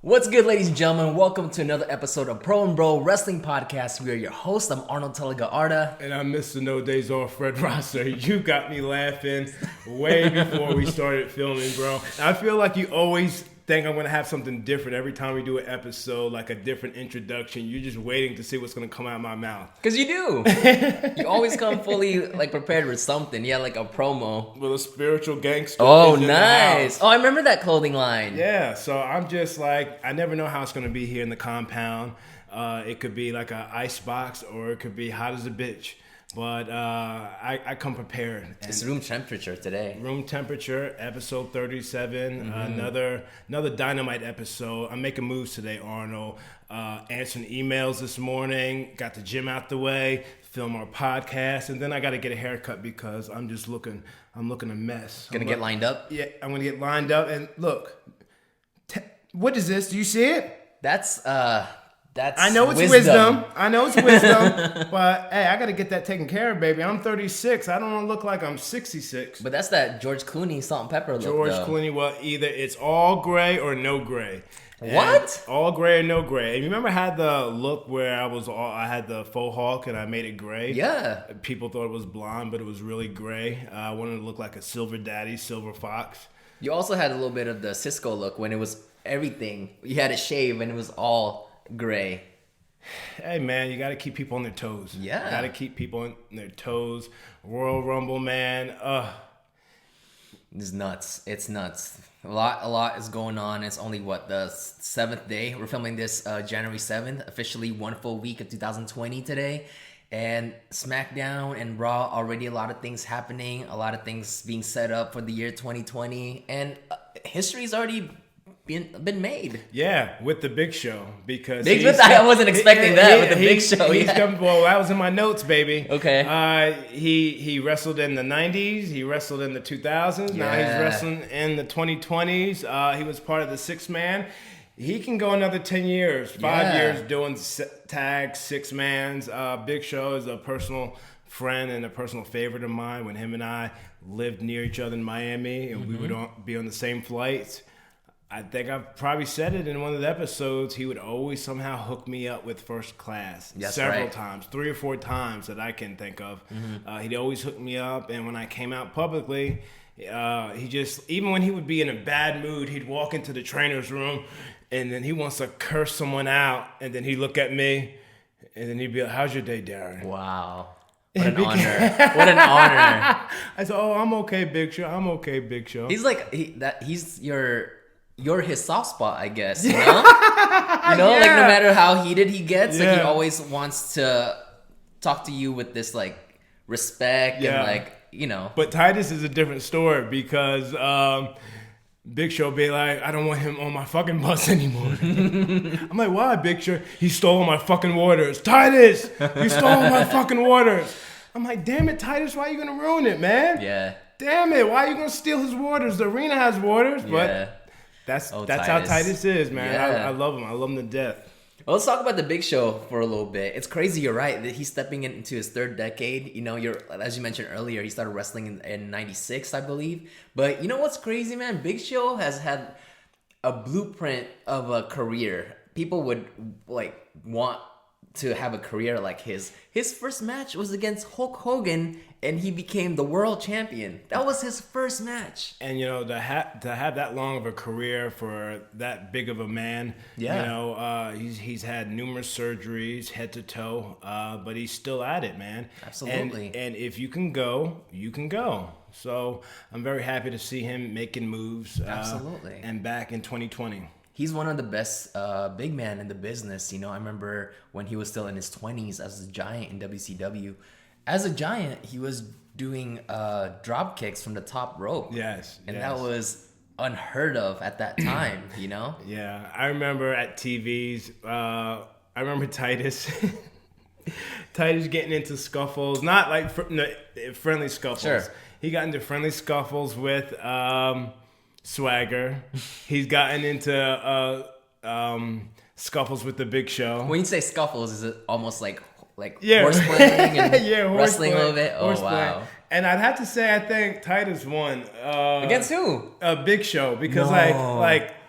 What's good, ladies and gentlemen? Welcome to another episode of Pro and Bro Wrestling Podcast. We are your hosts. I'm Arnold Telega Arda. And I'm Mr. No Days Off, Fred Rosser. You got me laughing way before we started filming, bro. I feel like you always think I'm going to have something different every time we do an episode, like a different introduction. You're just waiting to see what's going to come out of my mouth. Because you do. You always come fully prepared with something. Yeah, like a promo. With a spiritual gangster. Oh, nice. Oh, I remember that clothing line. Yeah, so I'm just like, I never know how it's going to be here in the compound. It could be like an ice box or it could be hot as a bitch. But I come prepared. It's room temperature today. Room temperature, episode 37. Another dynamite episode. I'm making moves today, Arnold. Answering emails this morning. Got the gym out the way. Film our podcast, and then I got to get a haircut because I'm looking a mess. Gonna get lined up? Yeah, I'm gonna get lined up. And look, what is this? Do you see it? That's I know it's wisdom. But hey, I got to get that taken care of, baby. I'm 36. I don't want to look like I'm 66. But that's that George Clooney salt and pepper look, George though. Clooney, well, either it's all gray or no gray. What? And all gray or no gray. And you remember I had the look where I had the faux hawk and I made it gray? Yeah. People thought it was blonde, but it was really gray. I wanted to look like a silver daddy, silver fox. You also had a little bit of the Cisco look when it was everything. You had a shave and it was all gray. Hey, man, you got to keep people on their toes. Yeah. Got to keep people on their toes. Royal Rumble, man. It's nuts. It's nuts. A lot is going on. It's only, the 7th day? We're filming this January 7th. Officially 1 full week of 2020 today. And SmackDown and Raw, already a lot of things happening. A lot of things being set up for the year 2020. And history's already been made. Yeah, with the Big Show, because I wasn't expecting that with the Big Show. Well, that was in my notes, baby. Okay. He wrestled in the 90s. He wrestled in the 2000s. Yeah. Now he's wrestling in the 2020s. He was part of the 6-man. He can go another 10 years, 5 years doing tag 6-mans. Big Show is a personal friend and a personal favorite of mine. When him and I lived near each other in Miami, and we would be on the same flights. I think I've probably said it in one of the episodes. He would always somehow hook me up with first class. Several times, 3 or 4 times that I can think of. He'd always hook me up, and when I came out publicly, he just, even when he would be in a bad mood, he'd walk into the trainer's room, and then he wants to curse someone out, and then he'd look at me, and then he'd be like, "How's your day, Darren?" Wow. What an honor. What an honor. I said, "Oh, I'm okay, Big Show. I'm okay, Big Show." He's like, you're his soft spot, I guess, you know? Like no matter how heated he gets, like he always wants to talk to you with this like respect and like, you know. But Titus is a different story because Big Show be like, "I don't want him on my fucking bus anymore." I'm like, "Why, Big Show? He stole my fucking waters." "Titus, you stole my fucking waters." I'm like, "Damn it, Titus, why are you gonna ruin it, man?" Yeah. Damn it, why are you gonna steal his waters? The arena has waters, but that's Titus. how Titus is, man. Yeah. I love him. I love him to death. Well, let's talk about the Big Show for a little bit. It's crazy, you're right, that he's stepping into his 3rd decade. You know, as you mentioned earlier, he started wrestling in 96, I believe. But you know what's crazy, man? Big Show has had a blueprint of a career. People would want to have a career like his. His first match was against Hulk Hogan, and he became the world champion. That was his first match. And, you know, to have that long of a career for that big of a man, you know, he's had numerous surgeries, head to toe, but he's still at it, man. Absolutely. And if you can go, you can go. So I'm very happy to see him making moves. Absolutely. And back in 2020. He's one of the best big men in the business. You know, I remember when he was still in his 20s as a giant in WCW. As a giant, he was doing drop kicks from the top rope. Yes. And that was unheard of at that time, you know? Yeah. I remember at TVs, I remember Titus. Titus getting into scuffles. Not like friendly scuffles. Sure. He got into friendly scuffles with... Swagger. He's gotten into scuffles with the Big Show. When you say scuffles, is it almost like horseplaying and wrestling a little bit? Oh, wow. And I'd have to say, I think Titus won. Against who? Big Show. Because,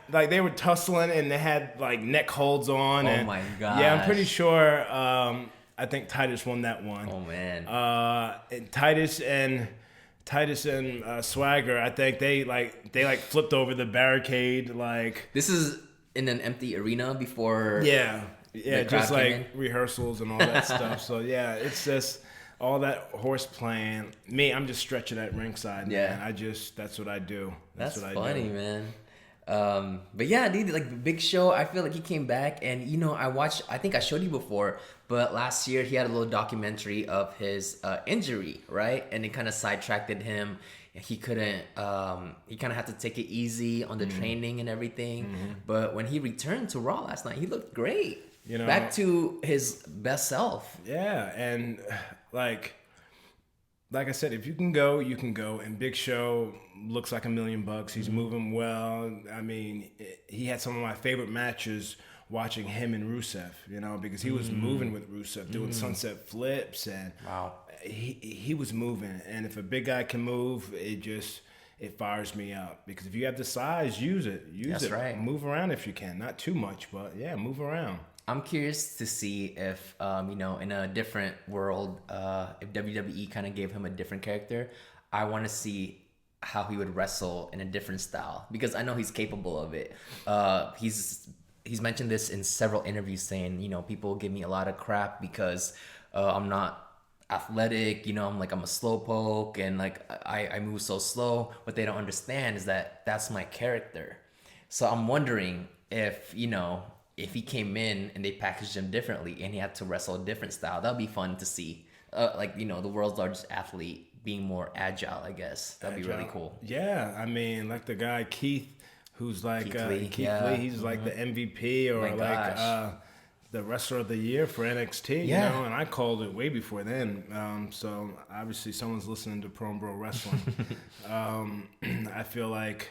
like they were tussling and they had like neck holds on. Oh and, my gosh. Yeah, I'm pretty sure. I think Titus won that one. Oh man. And Titus and Swagger, I think they flipped over the barricade. Like this is in an empty arena before. Yeah, just like in. rehearsals and all that stuff. So yeah, it's just all that horse playing. Me, I'm just stretching at ringside. Yeah, man. That's what I do. That's what funny, I do. man. But yeah, dude, like the Big Show, I feel like he came back, and I think I showed you before, but last year he had a little documentary of his injury, right? And it kind of sidetracked him. He couldn't. He kind of had to take it easy on the training and everything. Mm-hmm. But when he returned to Raw last night, he looked great. Back to his best self. Yeah, and like I said, if you can go, you can go. And Big Show looks like $1 million. He's moving well. I mean, he had some of my favorite matches watching him and Rusev, because he was moving with Rusev, doing sunset flips, and wow, he was moving. And if a big guy can move, it fires me up, because if you have the size, use it. That's right. Move around if you can, not too much, but yeah, move around. I'm curious to see if, in a different world, if WWE kind of gave him a different character. I want to see how he would wrestle in a different style, because I know he's capable of it. He's mentioned this in several interviews, saying, people give me a lot of crap because I'm not athletic, I'm a slowpoke, and like I move so slow. What they don't understand is that that's my character. So I'm wondering if he came in and they packaged him differently and he had to wrestle a different style. That'd be fun to see. The world's largest athlete being more agile, I guess. That'd be really cool. Yeah, I mean, like the guy Keith, who's like Keith Lee. He's like the MVP or the wrestler of the year for NXT, and I called it way before then. So obviously someone's listening to Pro and Bro Wrestling. I feel like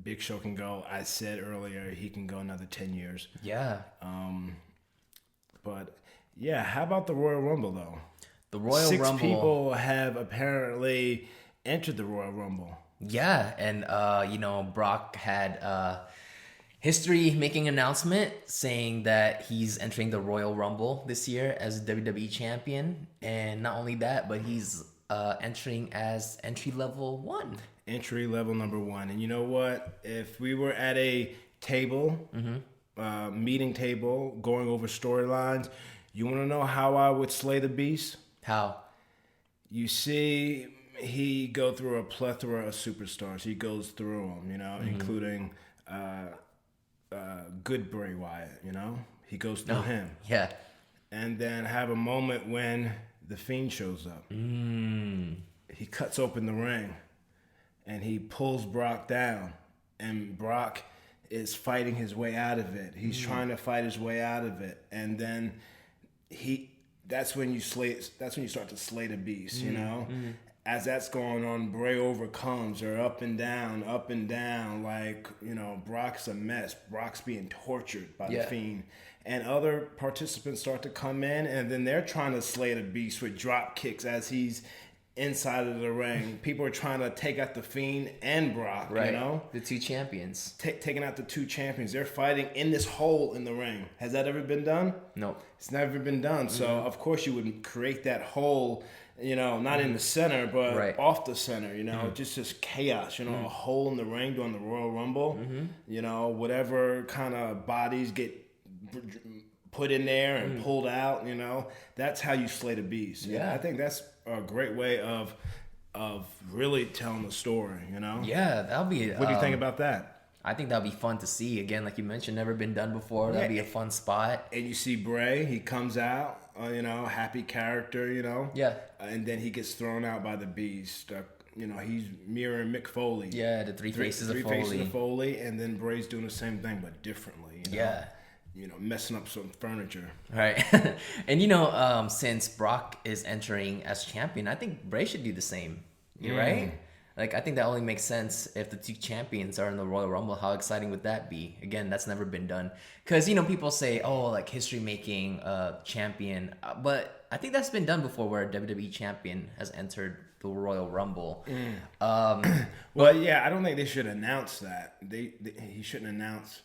Big Show can go. I said earlier he can go another 10 years. Yeah. But yeah, how about the Royal Rumble though? The Royal Rumble. 6 people have apparently entered the Royal Rumble. Yeah, and Brock had history making announcement saying that he's entering the Royal Rumble this year as WWE champion, and not only that, but he's entering as entry level 1. Entry level number 1. And you know what? If we were at a table, meeting table, going over storylines, you want to know how I would slay the beast? How? You see, he go through a plethora of superstars. He goes through them, including good Bray Wyatt, He goes through him. Yeah. And then have a moment when the Fiend shows up. He cuts open the ring. And he pulls Brock down, and Brock is fighting his way out of it. He's trying to fight his way out of it, and then that's when you start to slay the beast, As that's going on, Bray overcomes, or up and down, like, Brock's a mess. Brock's being tortured by the Fiend. And other participants start to come in, and then they're trying to slay the beast with drop kicks as he's inside of the ring. People are trying to take out the Fiend and Brock, The 2 champions. Taking out the 2 champions. They're fighting in this hole in the ring. Has that ever been done? No. It's never been done. So, of course, you would create that hole, not in the center, but off the center, just chaos, a hole in the ring during the Royal Rumble. Whatever kind of bodies get put in there and pulled out, that's how you slay the beast. Yeah. I think that's a great way of really telling the story, Yeah, that'll be... What do you think about that? I think that'll be fun to see. Again, like you mentioned, never been done before. That'd be a fun spot. And you see Bray, he comes out, happy character, Yeah. And then he gets thrown out by the beast. He's mirroring Mick Foley. Yeah, the three faces of Foley. 3 faces of Foley, and then Bray's doing the same thing, but differently. Yeah. Messing up some furniture. Right. And, since Brock is entering as champion, I think Bray should do the same. Right? Like, I think that only makes sense if the two champions are in the Royal Rumble. How exciting would that be? Again, that's never been done. Because, people say, oh, like history making champion. But I think that's been done before where a WWE champion has entered the Royal Rumble. Well, yeah, I don't think they should announce that. He shouldn't announce.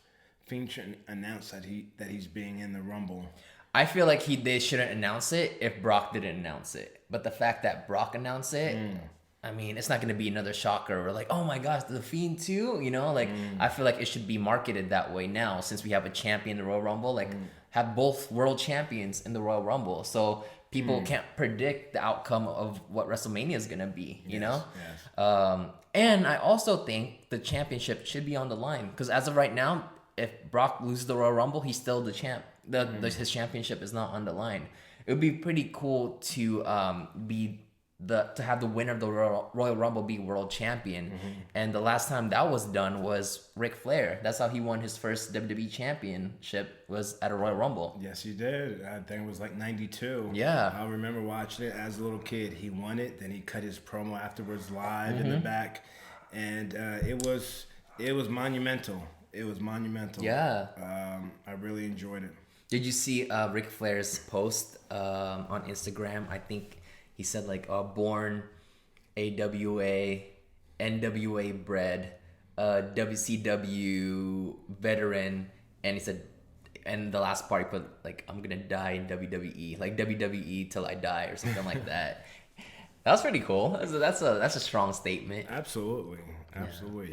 Fiend shouldn't announce that he's being in the Rumble. I feel like they shouldn't announce it if Brock didn't announce it. But the fact that Brock announced it, I mean, it's not going to be another shocker. We're like, oh my gosh, the Fiend too? I feel like it should be marketed that way now since we have a champion in the Royal Rumble. Like, have both world champions in the Royal Rumble. So people can't predict the outcome of what WrestleMania is going to be, you know? Yes. And I also think the championship should be on the line. Because as of right now, if Brock loses the Royal Rumble, he's still the champ. His championship is not on the line. It would be pretty cool to have the winner of the Royal Rumble be world champion. And the last time that was done was Ric Flair. That's how he won his first WWE championship, was at a Royal Rumble. Yes, he did. I think it was like 92. Yeah. I remember watching it as a little kid. He won it. Then he cut his promo afterwards live in the back. And it was monumental. It was monumental. Yeah. I really enjoyed it. Did you see Ric Flair's post on Instagram? I think he said like born AWA, NWA bred, WCW veteran, and he said, and the last part he put like, I'm gonna die in WWE, like WWE till I die or something like that. That was pretty cool. That's a strong statement. Absolutely.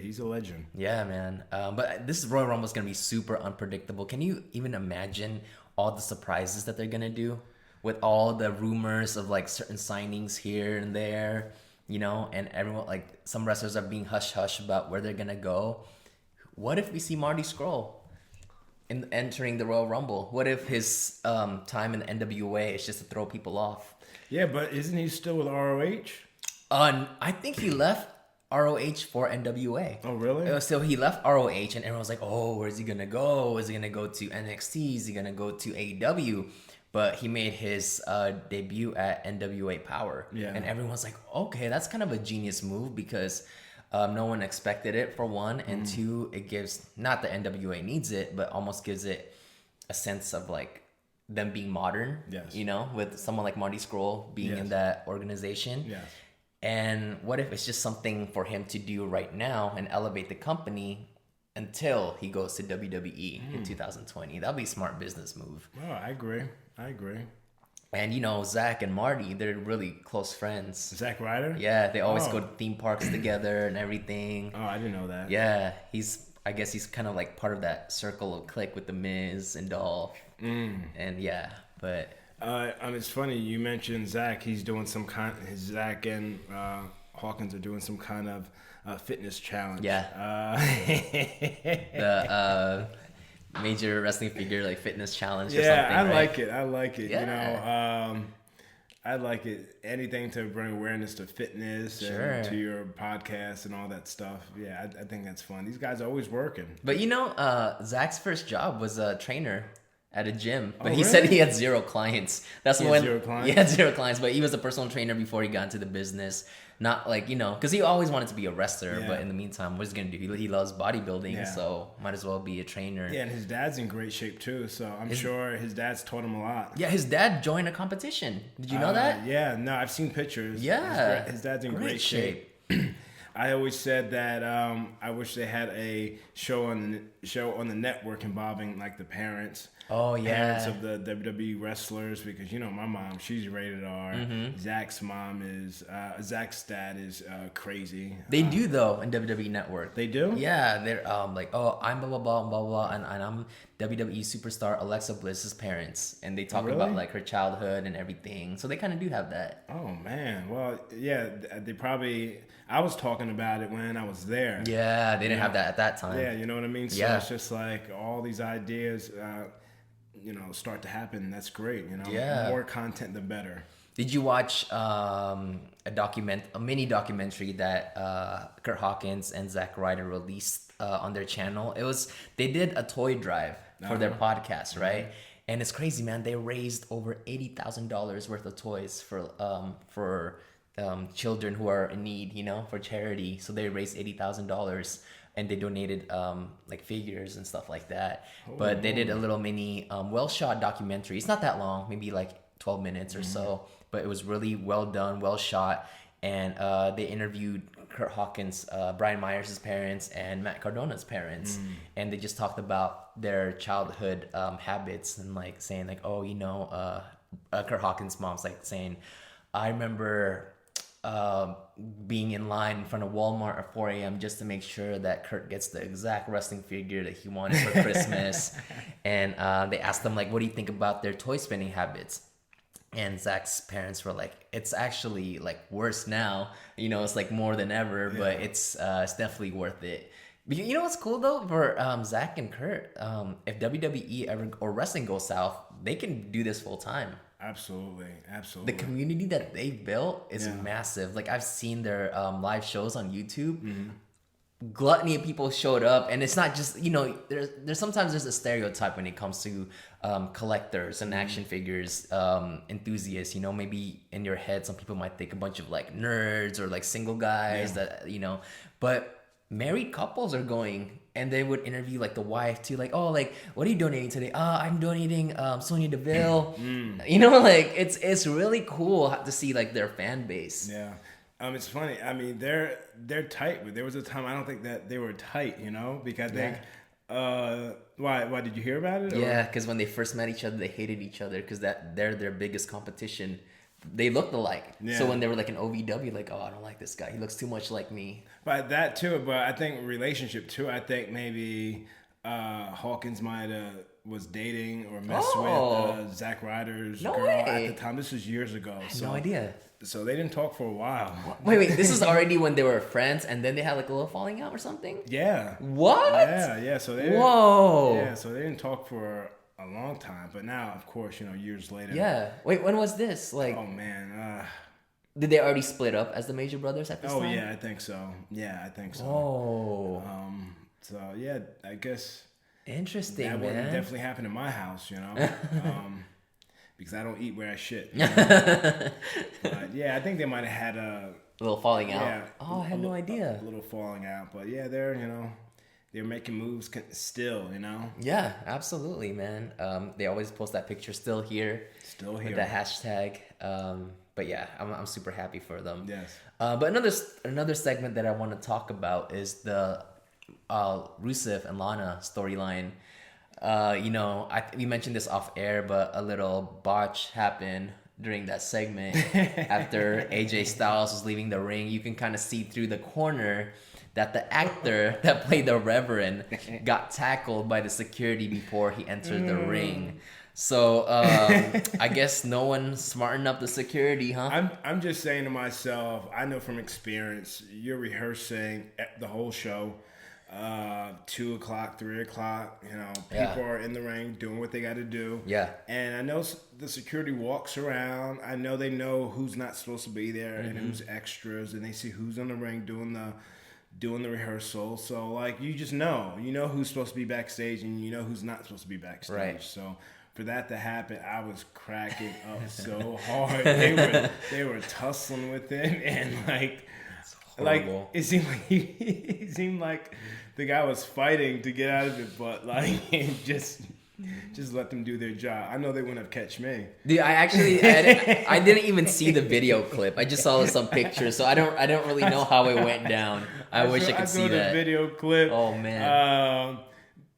He's a legend. Yeah, man. But this Royal Rumble is gonna be super unpredictable. Can you even imagine all the surprises that they're gonna do with all the rumors of like certain signings here and there, and everyone, like some wrestlers are being hush hush about where they're gonna go. What if we see Marty Scurll entering the Royal Rumble? What if his time in the NWA is just to throw people off? Yeah, but isn't he still with ROH? I think he left ROH for NWA. Oh, really? So he left ROH, and everyone was like, "Oh, where's he gonna go? Is he gonna go to NXT? Is he gonna go to AEW?" But he made his debut at NWA Power, and everyone's like, "Okay, that's kind of a genius move because no one expected it, for one, and two, it gives, not that NWA needs it, but almost gives it a sense of like them being modern, with someone like Marty Scurll being in that organization." Yes. And what if it's just something for him to do right now and elevate the company until he goes to WWE in 2020? That'd be a smart business move. Oh, I agree. And Zach and Marty, they're really close friends. Zack Ryder? Yeah, they always go to theme parks together and everything. Oh, I didn't know that. Yeah, I guess he's kind of like part of that circle of clique with the Miz and Dolph. And yeah, but it's funny you mentioned Zach. He's doing Zach and Hawkins are doing some kind of fitness challenge. Yeah. The major wrestling figure like fitness challenge. Or something, I right? like it. Yeah. I like it. Anything to bring awareness to fitness and to your podcast and all that stuff. Yeah, I think that's fun. These guys are always working. But Zach's first job was a trainer at a gym, but he really? said he had 0 clients. That's when 0 clients? He had 0 clients, but he was a personal trainer before he got into the business. Not like, because he always wanted to be a wrestler, but in the meantime, what's he gonna do? He loves bodybuilding, so might as well be a trainer. Yeah, and his dad's in great shape too, so I'm sure his dad's taught him a lot. Yeah, his dad joined a competition. Did you know that? Yeah, no, I've seen pictures. Yeah, his dad's in great shape. I always said that I wish they had a show on the network involving like the parents. Oh yeah, parents of the WWE wrestlers, because my mom, she's rated R. Zach's mom is Zach's dad is crazy. They do though in WWE Network. They do? Yeah, they're like, oh, I'm blah blah blah blah blah, and I'm WWE superstar Alexa Bliss's parents, and they talk about like her childhood and everything. So they kind of do have that. Oh man, well yeah, they probably. I was talking about it when I was there. Yeah, they didn't have that at that time. Yeah, you know what I mean. So it's just like all these ideas. Start to happen. That's great. More content, the better. Did you watch a mini documentary that Kurt Hawkins and Zack Ryder released on their channel? They did a toy drive for their podcast, right? And it's crazy, man. They raised over $80,000 worth of toys for children who are in need, for charity. So they raised $80,000 and they donated like figures and stuff like that. But they did a little mini well shot documentary. It's not that long, maybe like 12 minutes or so, but it was really well done, well shot. And they interviewed Kurt Hawkins, Brian Myers' parents, and Matt Cardona's parents, and they just talked about their childhood habits and like saying like, oh, Kurt Hawkins' mom's like saying, I remember being in line in front of Walmart at 4 a.m. just to make sure that Kurt gets the exact wrestling figure that he wanted for Christmas. And they asked them like, what do you think about their toy spending habits? And Zach's parents were like, it's actually like worse now. It's like more than ever, but it's definitely worth it. You know what's cool though for Zach and Kurt? If WWE ever or wrestling goes south, they can do this full time. Absolutely. The community that they built is massive. Like I've seen their live shows on YouTube. Gluttony of people showed up, and it's not just there's sometimes there's a stereotype when it comes to collectors and action figures enthusiasts. Maybe in your head some people might think a bunch of like nerds or like single guys that but married couples are going, and they would interview like the wife too, like, oh, like, what are you donating today? I'm donating Sonya Deville. Like it's really cool to see like their fan base. It's funny. I mean, they're tight, but there was a time I don't think that they were tight, because I think, why did you hear about it? Yeah, because when they first met each other, they hated each other because they're their biggest competition. They looked alike. So when they were like an OVW, like, oh, I don't like this guy. He looks too much like me. But that too, but I think relationship too, I think maybe Hawkins might have was dating or messed with Zack Ryder's girl at the time. This was years ago. I had no idea. So they didn't talk for a while. Wait, this is already when they were friends, and then they had like a little falling out or something? Yeah. What? Yeah. So they so they didn't talk for a long time, but now, of course, years later. Yeah. Wait, when was this? Like, oh man. Did they already split up as the Major Brothers at this time? Oh yeah, I think so. Oh. So yeah, I guess. Interesting, that man. would definitely happen in my house, because I don't eat where I shit. But yeah, I think they might have had a little falling out. Yeah. Oh, I had no idea. A little falling out, but yeah, they're making moves still, Yeah, absolutely, man. They always post that picture, still here. With that hashtag. But yeah, I'm super happy for them. Yes. But another segment that I want to talk about is the Rusev and Lana storyline. We mentioned this off air, but a little botch happened during that segment. After AJ Styles was leaving the ring, you can kind of see through the corner that the actor that played the Reverend got tackled by the security before he entered the ring. So I guess no one smartened up the security, huh? I'm just saying to myself, I know from experience, you're rehearsing the whole show, 2 o'clock, 3 o'clock. People are in the ring doing what they got to do. Yeah. And I know the security walks around. I know they know who's not supposed to be there and who's extras, and they see who's in the ring doing the rehearsal. So like you just know who's supposed to be backstage and you know who's not supposed to be backstage. Right. So for that to happen, I was cracking up so hard. They were tussling with him, and it seemed like the guy was fighting to get out of it, but like just let them do their job. I know they wouldn't have catch me. Dude, I didn't even see the video clip. I just saw some pictures, so I don't really know how it went down. I wish I could see that. The video clip. Oh man.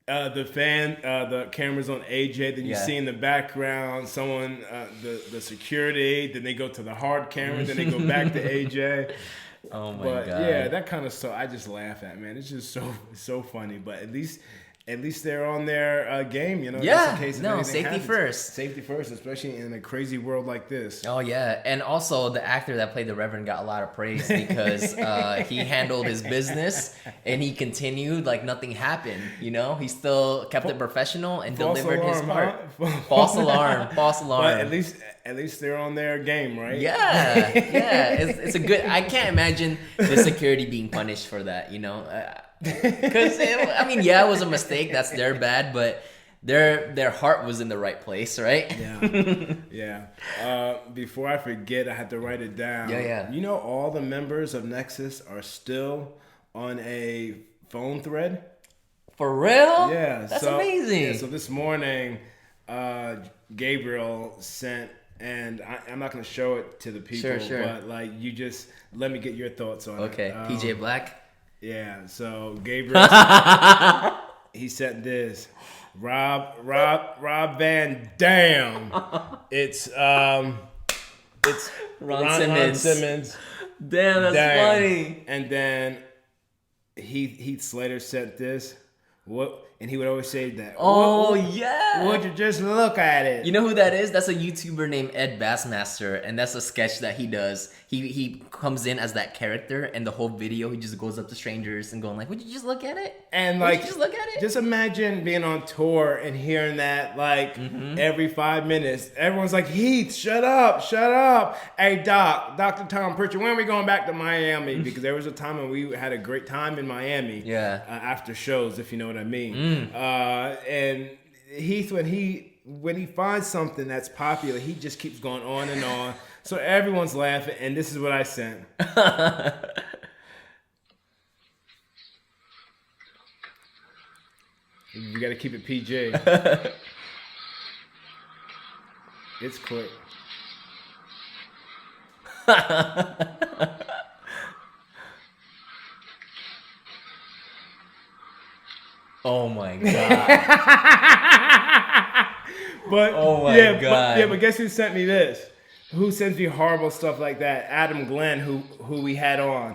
The camera's on AJ. Then you see in the background someone, the security. Then they go to the hard camera. Then they go back to AJ. Oh my god. Yeah, that kind of stuff I just laugh at, man. It's just so funny. But at least they're on their game, Yeah. Just in case if safety happens. first. Safety first, especially in a crazy world like this. Oh yeah, and also the actor that played the Reverend got a lot of praise because he handled his business and he continued like nothing happened. He still kept it professional and delivered his part. False alarm. But at least they're on their game, right? Yeah. It's a good. I can't imagine the security being punished for that. Because it was a mistake. That's their bad, but their heart was in the right place, right? Yeah. Before I forget, I had to write it down. Yeah. You know, all the members of Nexus are still on a phone thread. For real? Yeah, That's amazing. Yeah, so this morning, Gabriel sent, and I'm not going to show it to the people, Sure. but like you just let me get your thoughts on it. Okay, PJ Black. Yeah, so Gabriel, he said this. Rob Van Dam. It's Ron Simmons. Damn, that's funny. And then Heath Slater said this. What? And he would always say that. Yeah. Would you just look at it? You know who that is? That's a YouTuber named Ed Bassmaster, and that's a sketch that he does. He comes in as that character, and the whole video he just goes up to strangers and going like, "Would you just look at it?" And like, just look at it. Just imagine being on tour and hearing that like every 5 minutes. Everyone's like, "Heath, shut up. Hey, Dr. Tom Pritchard, when are we going back to Miami?" Because there was a time when we had a great time in Miami. Yeah. After shows, if you know what I mean. And Heath, when he finds something that's popular, he just keeps going on and on. So everyone's laughing, and this is what I sent. You got to keep it PG. It's quick. Oh my god. But oh my god. But guess who sent me this? Who sends me horrible stuff like that? Adam Glenn, who we had on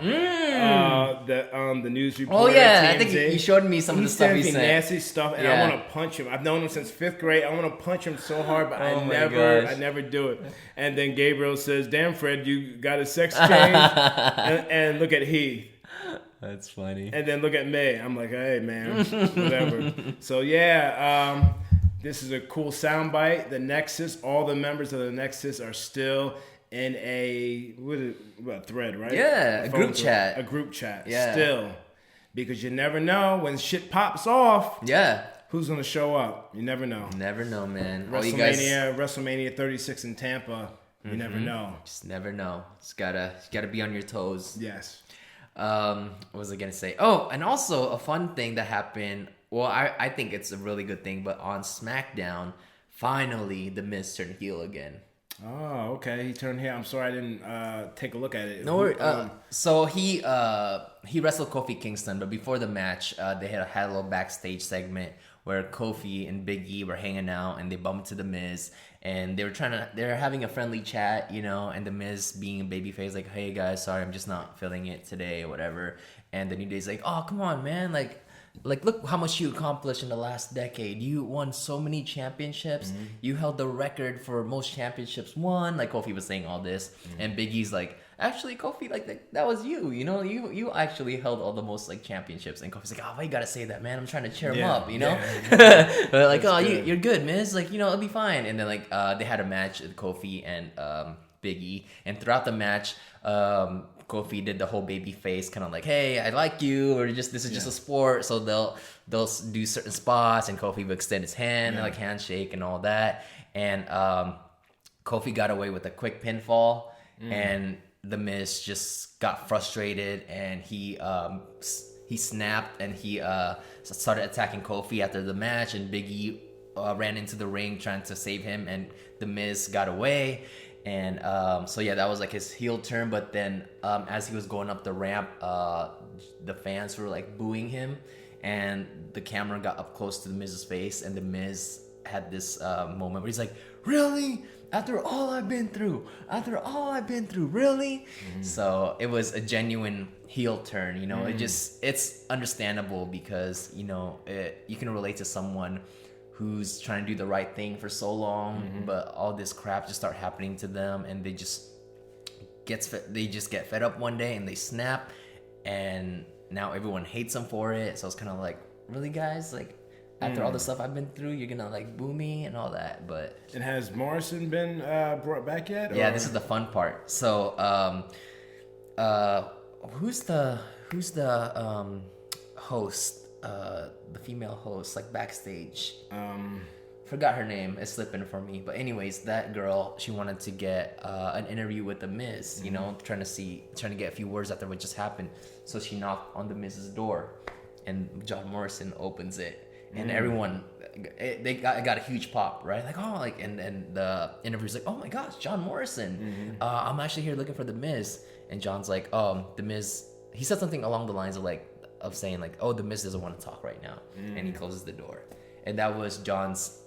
the news reporter. Oh yeah, I think he showed me some of the stuff he sent. Nasty stuff, and I want to punch him. I've known him since 5th grade. I want to punch him so hard, but I never do it. And then Gabriel says, "Damn, Fred, you got a sex change." and look at Heath. That's funny. And then look at me. I'm like, hey man, whatever. So yeah. This is a cool soundbite. The Nexus, all the members of the Nexus are still in a thread, right? Yeah, a group chat. A group chat. Yeah. Still. Because you never know when shit pops off. Yeah. Who's gonna show up? You never know. Never know, man. WrestleMania 36 in Tampa. You never know. Just never know. Just gotta be on your toes. Yes. What was I gonna say? Oh, and also a fun thing that happened. Well, I think it's a really good thing, but on SmackDown, finally the Miz turned heel again. Oh, okay. He turned heel. I'm sorry I didn't take a look at it. No, so he wrestled Kofi Kingston, but before the match, they had a little backstage segment where Kofi and Big E were hanging out, and they bumped to the Miz, and they were having a friendly chat, you know, and the Miz being a babyface, like, "Hey guys, sorry, I'm just not feeling it today," or whatever. And the New Day's like, "Oh, come on, man, like look how much you accomplished in the last decade. You won so many championships. You held the record for most championships won." Like Kofi was saying all this, and Big E's like, "Actually, Kofi, like that was you. You know, you actually held all the most like championships." And Kofi's like, "Oh, why you gotta say that, man? I'm trying to cheer him up, you know." Yeah. But like, "Oh, you're good, Miz. Like, you know, it'll be fine." And then like they had a match with Kofi and Big E, and throughout the match, Kofi did the whole baby face, kind of like, "Hey, I like you," or this is just a sport. So they'll do certain spots, and Kofi will extend his hand, and like handshake and all that. And Kofi got away with a quick pinfall, and the Miz just got frustrated, and he snapped, and he started attacking Kofi after the match, and Big E ran into the ring trying to save him, and the Miz got away. And so yeah, that was like his heel turn. But then as he was going up the ramp, the fans were like booing him, and the camera got up close to the Miz's face, and the Miz had this moment where he's like, "Really? After all I've been through, really?" So it was a genuine heel turn, you know. It's understandable because, you know, you can relate to someone who's trying to do the right thing for so long, but all this crap just start happening to them, and they just get fed up one day, and they snap, and now everyone hates them for it. So it's kind of like, really, guys, like after all the stuff I've been through, you're gonna like boo me and all that. But and has Morrison been brought back yet? Or? Yeah, this is the fun part. So who's the host? the female host, like backstage. Forgot her name. It's slipping for me. But anyways, that girl, she wanted to get an interview with the Miz. You know, trying to get a few words after what just happened. So she knocked on the Miz's door, and John Morrison opens it, and everyone, they got a huge pop, right? Like, oh, like, and the interviewer's like, oh my gosh, John Morrison. I'm actually here looking for the Miz, and John's like, the Miz. He said something along the lines of saying like, oh, the Miz doesn't want to talk right now, and he closes the door, and that was John's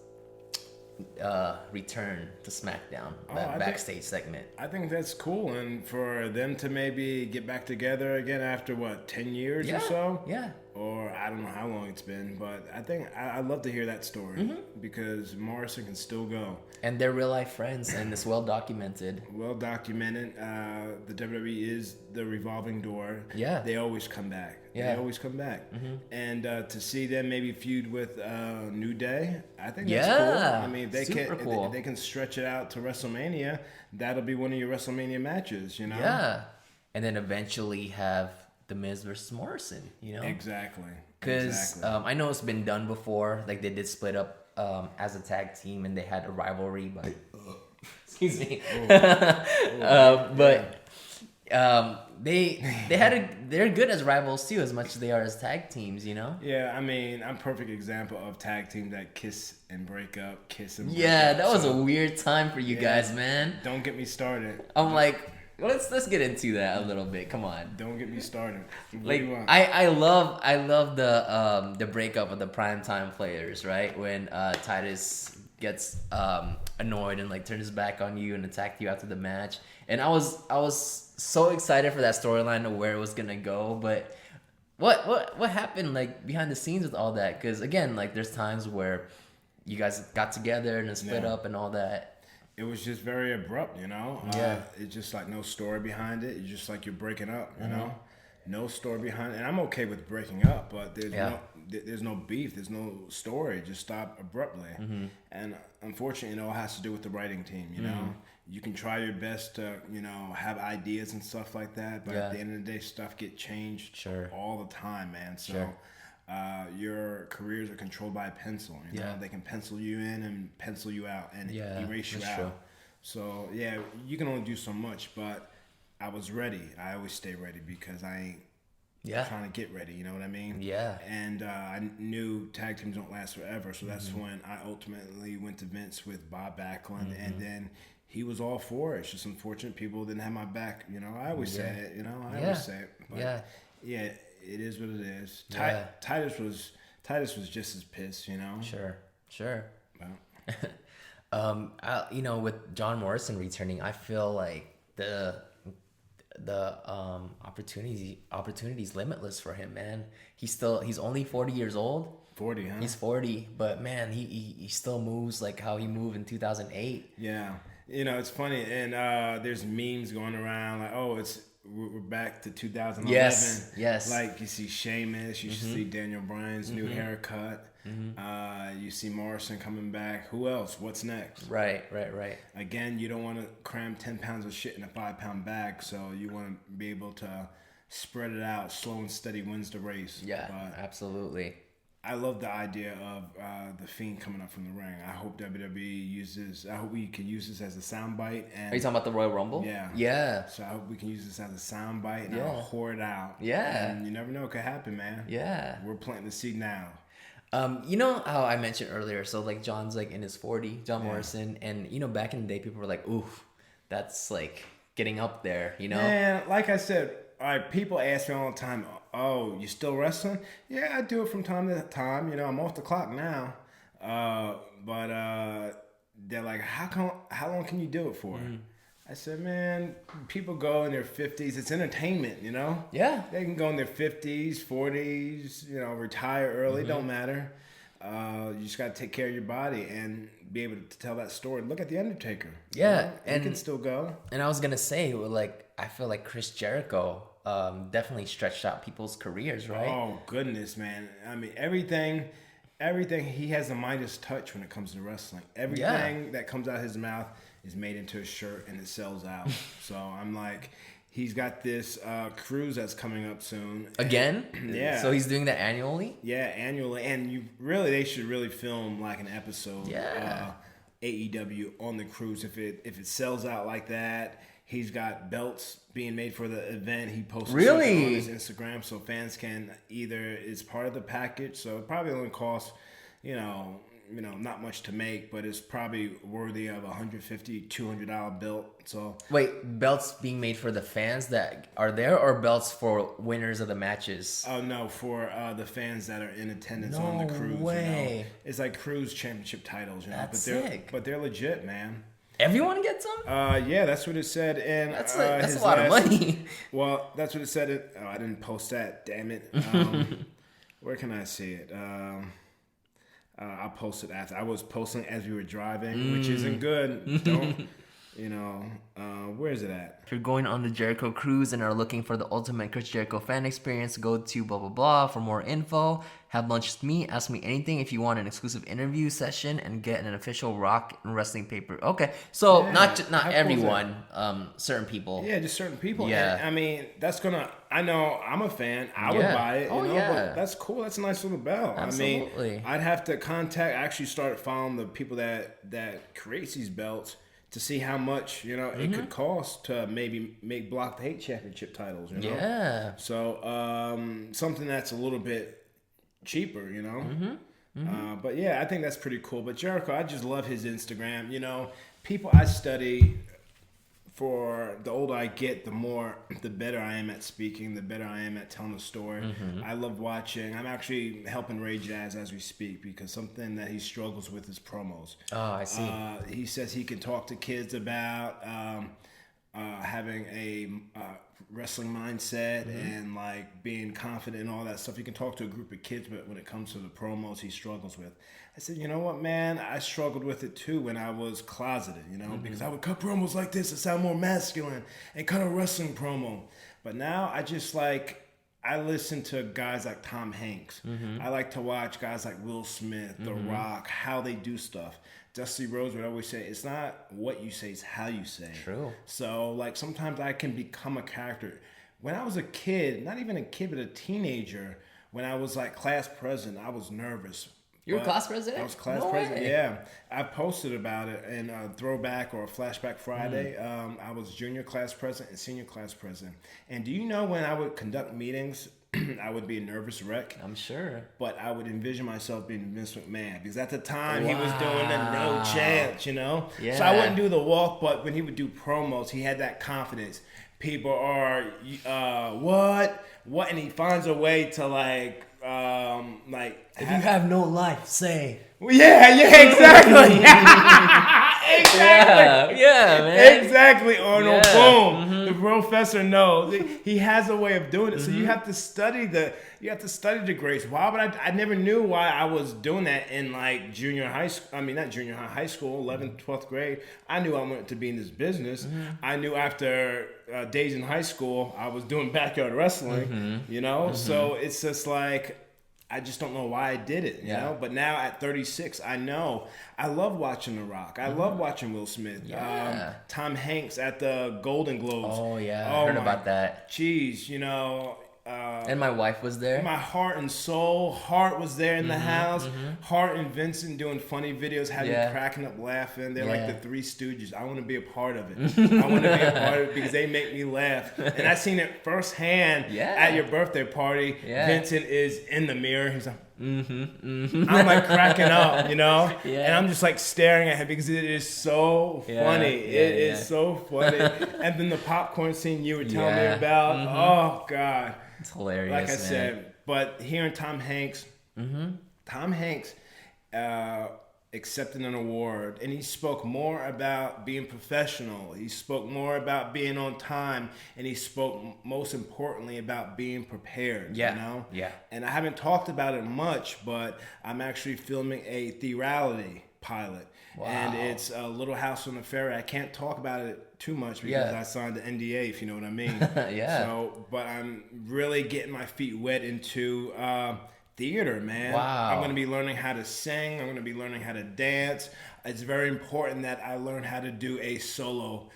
return to SmackDown, that backstage segment. I think that's cool, and for them to maybe get back together again after 10 years or so? Yeah. Or I don't know how long it's been, but I think I'd love to hear that story because Morrison can still go. And they're real life friends, and it's well documented. Well documented. The WWE is the revolving door. Yeah. They always come back. Yeah. They always come back. And to see them maybe feud with New Day, I think that's cool. I mean, if they can stretch it out to WrestleMania, that'll be one of your WrestleMania matches, you know? Yeah. And then eventually have The Miz versus Morrison, you know? Exactly. Because I know it's been done before. Like, they did split up as a tag team, and they had a rivalry, but... excuse me. They're good as rivals, too, as much as they are as tag teams, you know? Yeah, I mean, I'm a perfect example of tag team that kiss and break up, kiss and break up. Yeah, that was a weird time for you guys, man. Don't get me started. I'm like... Let's get into that a little bit. Come on. Don't get me started. Like I love the breakup of the primetime players, right? When Titus gets annoyed and like turns his back on you and attacked you after the match. And I was so excited for that storyline of where it was gonna go, but what happened like behind the scenes with all that? Because again, like there's times where you guys got together and then split up and all that. It was just very abrupt, you know? Yeah. It's just like no story behind it. It's just like you're breaking up, you know? No story behind it. And I'm okay with breaking up, but there's no beef. There's no story. Just stop abruptly. And unfortunately, it all has to do with the writing team, you know? You can try your best to, you know, have ideas and stuff like that, but at the end of the day, stuff get changed all the time, man. So your careers are controlled by a pencil. You know, they can pencil you in and pencil you out and erase you out. True. So you can only do so much. But I was ready. I always stay ready because I ain't trying to get ready. You know what I mean? Yeah. And I knew tag teams don't last forever. So that's when I ultimately went to Vince with Bob Backlund, and then he was all for it. It's just unfortunate people didn't have my back. You know, I always say it. You know, I always say it. But it is what it is. Titus was just as pissed, you know. Sure. Well. You know, with John Morrison returning, I feel like the opportunities limitless for him, man. He's only 40 years old. 40, huh? He's 40, but man, he still moves like how he moved in 2008. Yeah. You know, it's funny, and there's memes going around like, oh, we're back to 2011. Yes. Like you see Sheamus, you see Daniel Bryan's new haircut. You see Morrison coming back. Who else? What's next? Right. Again, you don't want to cram 10 pounds of shit in a 5-pound bag, so you want to be able to spread it out. Slow and steady wins the race. Yeah, absolutely. I love the idea of the Fiend coming up from the ring. I hope WWE I hope we can use this as a soundbite. Are you talking about the Royal Rumble? Yeah. So I hope we can use this as a soundbite and I'll whore it out. Yeah. And you never know, it could happen, man. Yeah. We're planting the seed now. You know how I mentioned earlier, so like John's like in his 40, John Morrison, and you know back in the day people were like, oof, that's like getting up there, you know? Man, like I said, people ask me all the time, oh, you still wrestling? Yeah, I do it from time to time. You know, I'm off the clock now. But they're like, how long can you do it for? I said, man, people go in their 50s. It's entertainment, you know? Yeah. They can go in their 50s, 40s, you know, retire early. Don't matter. You just got to take care of your body and be able to tell that story. Look at The Undertaker. Yeah. You know? And he can still go. And I was going to say, like, I feel like Chris Jericho definitely stretched out people's careers, right? Oh, goodness, man. I mean, everything, he has a Midas touch when it comes to wrestling. Everything that comes out of his mouth is made into a shirt and it sells out. So I'm like, he's got this cruise that's coming up soon. Again? Yeah. So he's doing that annually? Yeah, annually. And they should really film like an episode. Yeah. AEW on the cruise. If it sells out like that, he's got belts being made for the event. He posted something on his Instagram, so fans can it's part of the package. So it probably only costs, not much to make, but it's probably worthy of $150, $200 belt. So wait, belts being made for the fans that are there, or belts for winners of the matches? Oh no, for the fans that are in attendance on the cruise. Way. It's like cruise championship titles. That's sick. But they're legit, man. Everyone gets them? Yeah, that's what it said. And that's a lot of money. Well, that's what it said. I didn't post that. Damn it. Where can I see it? I'll post it after. I was posting as we were driving, which isn't good. Don't, where is it at? If you're going on the Jericho cruise and are looking for the ultimate Chris Jericho fan experience, go to blah, blah, blah for more info. Have lunch with me. Ask me anything if you want an exclusive interview session and get an official Rock and Wrestling paper. Okay. So not everyone, certain people. Yeah, just certain people. Yeah. And, I mean, I know I'm a fan. I would buy it. But that's cool. That's a nice little bell. Absolutely. I mean, I'd have to actually start following the people that creates these belts to see how much, it could cost to maybe make Block the Hate Championship titles, Yeah. So, something that's a little bit cheaper, But yeah, I think that's pretty cool. But Jericho, I just love his Instagram. People I study, for the older I get, the better I am at speaking, the better I am at telling a story. I love watching. I'm actually helping Ray Jazz as we speak because something that he struggles with is promos. Oh, I see. He says he can talk to kids about having a wrestling mindset and like being confident and all that stuff. He can talk to a group of kids, but when it comes to the promos, he struggles with. I said, you know what, man? I struggled with it too when I was closeted, because I would cut promos like this to sound more masculine and cut a wrestling promo. But now I just I listen to guys like Tom Hanks. I like to watch guys like Will Smith, The Rock, how they do stuff. Dusty Rhodes would always say, it's not what you say, it's how you say. True. So, sometimes I can become a character. When I was a kid, not even a kid, but a teenager, when I was, class president, I was nervous. You were class president? I was class president, yeah. I posted about it in a Throwback or a Flashback Friday. I was junior class president and senior class president. And do you know when I would conduct meetings, I would be a nervous wreck? I'm sure. But I would envision myself being Vince McMahon because at the time he was doing the no chance, Yeah. So I wouldn't do the walk, but when he would do promos, he had that confidence. People are, what? And he finds a way to if you have no life, say. Yeah, exactly. Exactly. Yeah, man. Exactly, Arnold. Yeah. Boom. The professor knows. He has a way of doing it. So you have to study the greats. Why would I never knew why I was doing that in junior high school. I mean, not junior high school, 11th, 12th grade. I knew I wanted to be in this business. I knew after days in high school, I was doing backyard wrestling, So it's just I just don't know why I did it, you know? But now at 36, I know. I love watching The Rock. I love watching Will Smith. Yeah. Tom Hanks at the Golden Globes. Oh, yeah. I heard about that. Jeez, and my wife was there. My heart and soul. Hart was there in the house. Hart and Vincent doing funny videos, had me cracking up laughing. They're like the Three Stooges. I want to be a part of it. I want to be a part of it because they make me laugh. And I seen it firsthand at your birthday party. Yeah. Vincent is in the mirror. He's like, I'm cracking up, Yeah. And I'm just staring at him because it is so funny. It is so funny. And then the popcorn scene you were telling me about. Oh God. It's hilarious. Like I said, but hearing Tom Hanks, accepted an award, and he spoke more about being professional. He spoke more about being on time, and he spoke most importantly about being prepared. Yeah. And I haven't talked about it much, but I'm actually filming a theatricality pilot. Wow. And it's a Little House on the Ferry. I can't talk about it too much because I signed the NDA, if you know what I mean. But I'm really getting my feet wet into theater, man. Wow. I'm going to be learning how to sing. I'm going to be learning how to dance. It's very important that I learn how to do a solo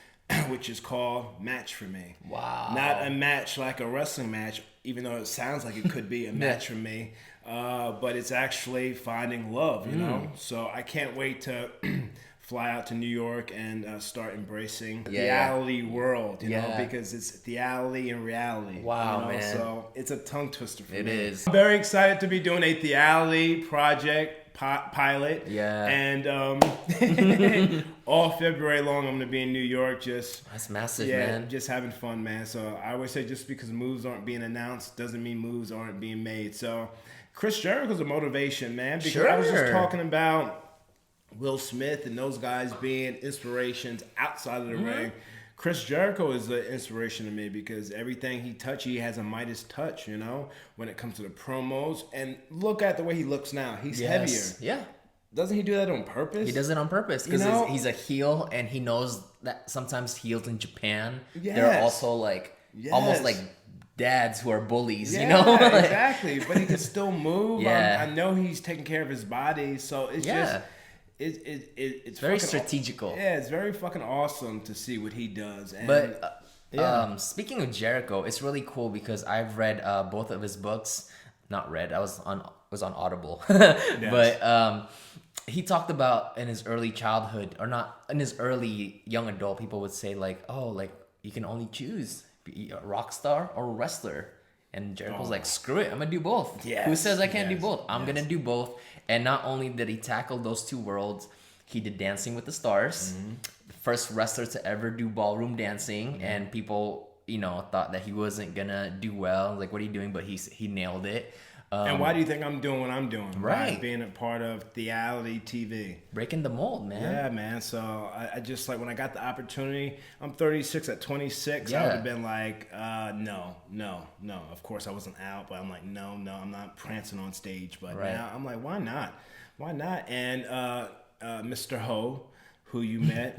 which is called Match for Me. Wow. Not a match like a wrestling match, even though it sounds like it could be a match for me. But it's actually finding love, you know? So I can't wait to fly out to New York and start embracing the reality world, you know, because it's theality and reality. Wow, you know? man. So it's a tongue twister for me. It is. I'm very excited to be doing a theality project pilot. Yeah. And all February long, I'm going to be in New York That's massive, man. just having fun, man. So I always say just because moves aren't being announced doesn't mean moves aren't being made. So Chris Jericho's a motivation, man. Because I was just talking about Will Smith and those guys being inspirations outside of the ring. Chris Jericho is an inspiration to me because everything he touches, he has a Midas touch, you know, when it comes to the promos. And look at the way he looks now. He's heavier. Yeah. Doesn't he do that on purpose? He does it on purpose because he's a heel, and he knows that sometimes heels in Japan, they're also like almost like dads who are bullies, you know? Exactly. But he can still move. I know he's taking care of his body, so it's just... It's very strategical. It's very fucking awesome to see what he does. And, but speaking of Jericho, it's really cool because I've read both of his books. Not read. I was on Audible. But he talked about in his early childhood, or not in his early young adult, people would say like, oh, like you can only choose be a rock star or a wrestler. And Jericho's like, screw it, I'm gonna do both. Who says I can't do both? I'm gonna do both. And not only did he tackle those two worlds, he did Dancing with the Stars, the first wrestler to ever do ballroom dancing, and people, you know, thought that he wasn't gonna do well. Like, what are you doing? But he nailed it. And why do you think I'm doing what I'm doing? Right. Being a part of Theality TV. Breaking the mold, man. Yeah, man. So I just, like, when I got the opportunity, I'm 36 at 26. I would have been like, no. Of course, I wasn't out, but I'm like, no, I'm not prancing on stage. But now I'm like, why not? And Mr. Ho, who you met,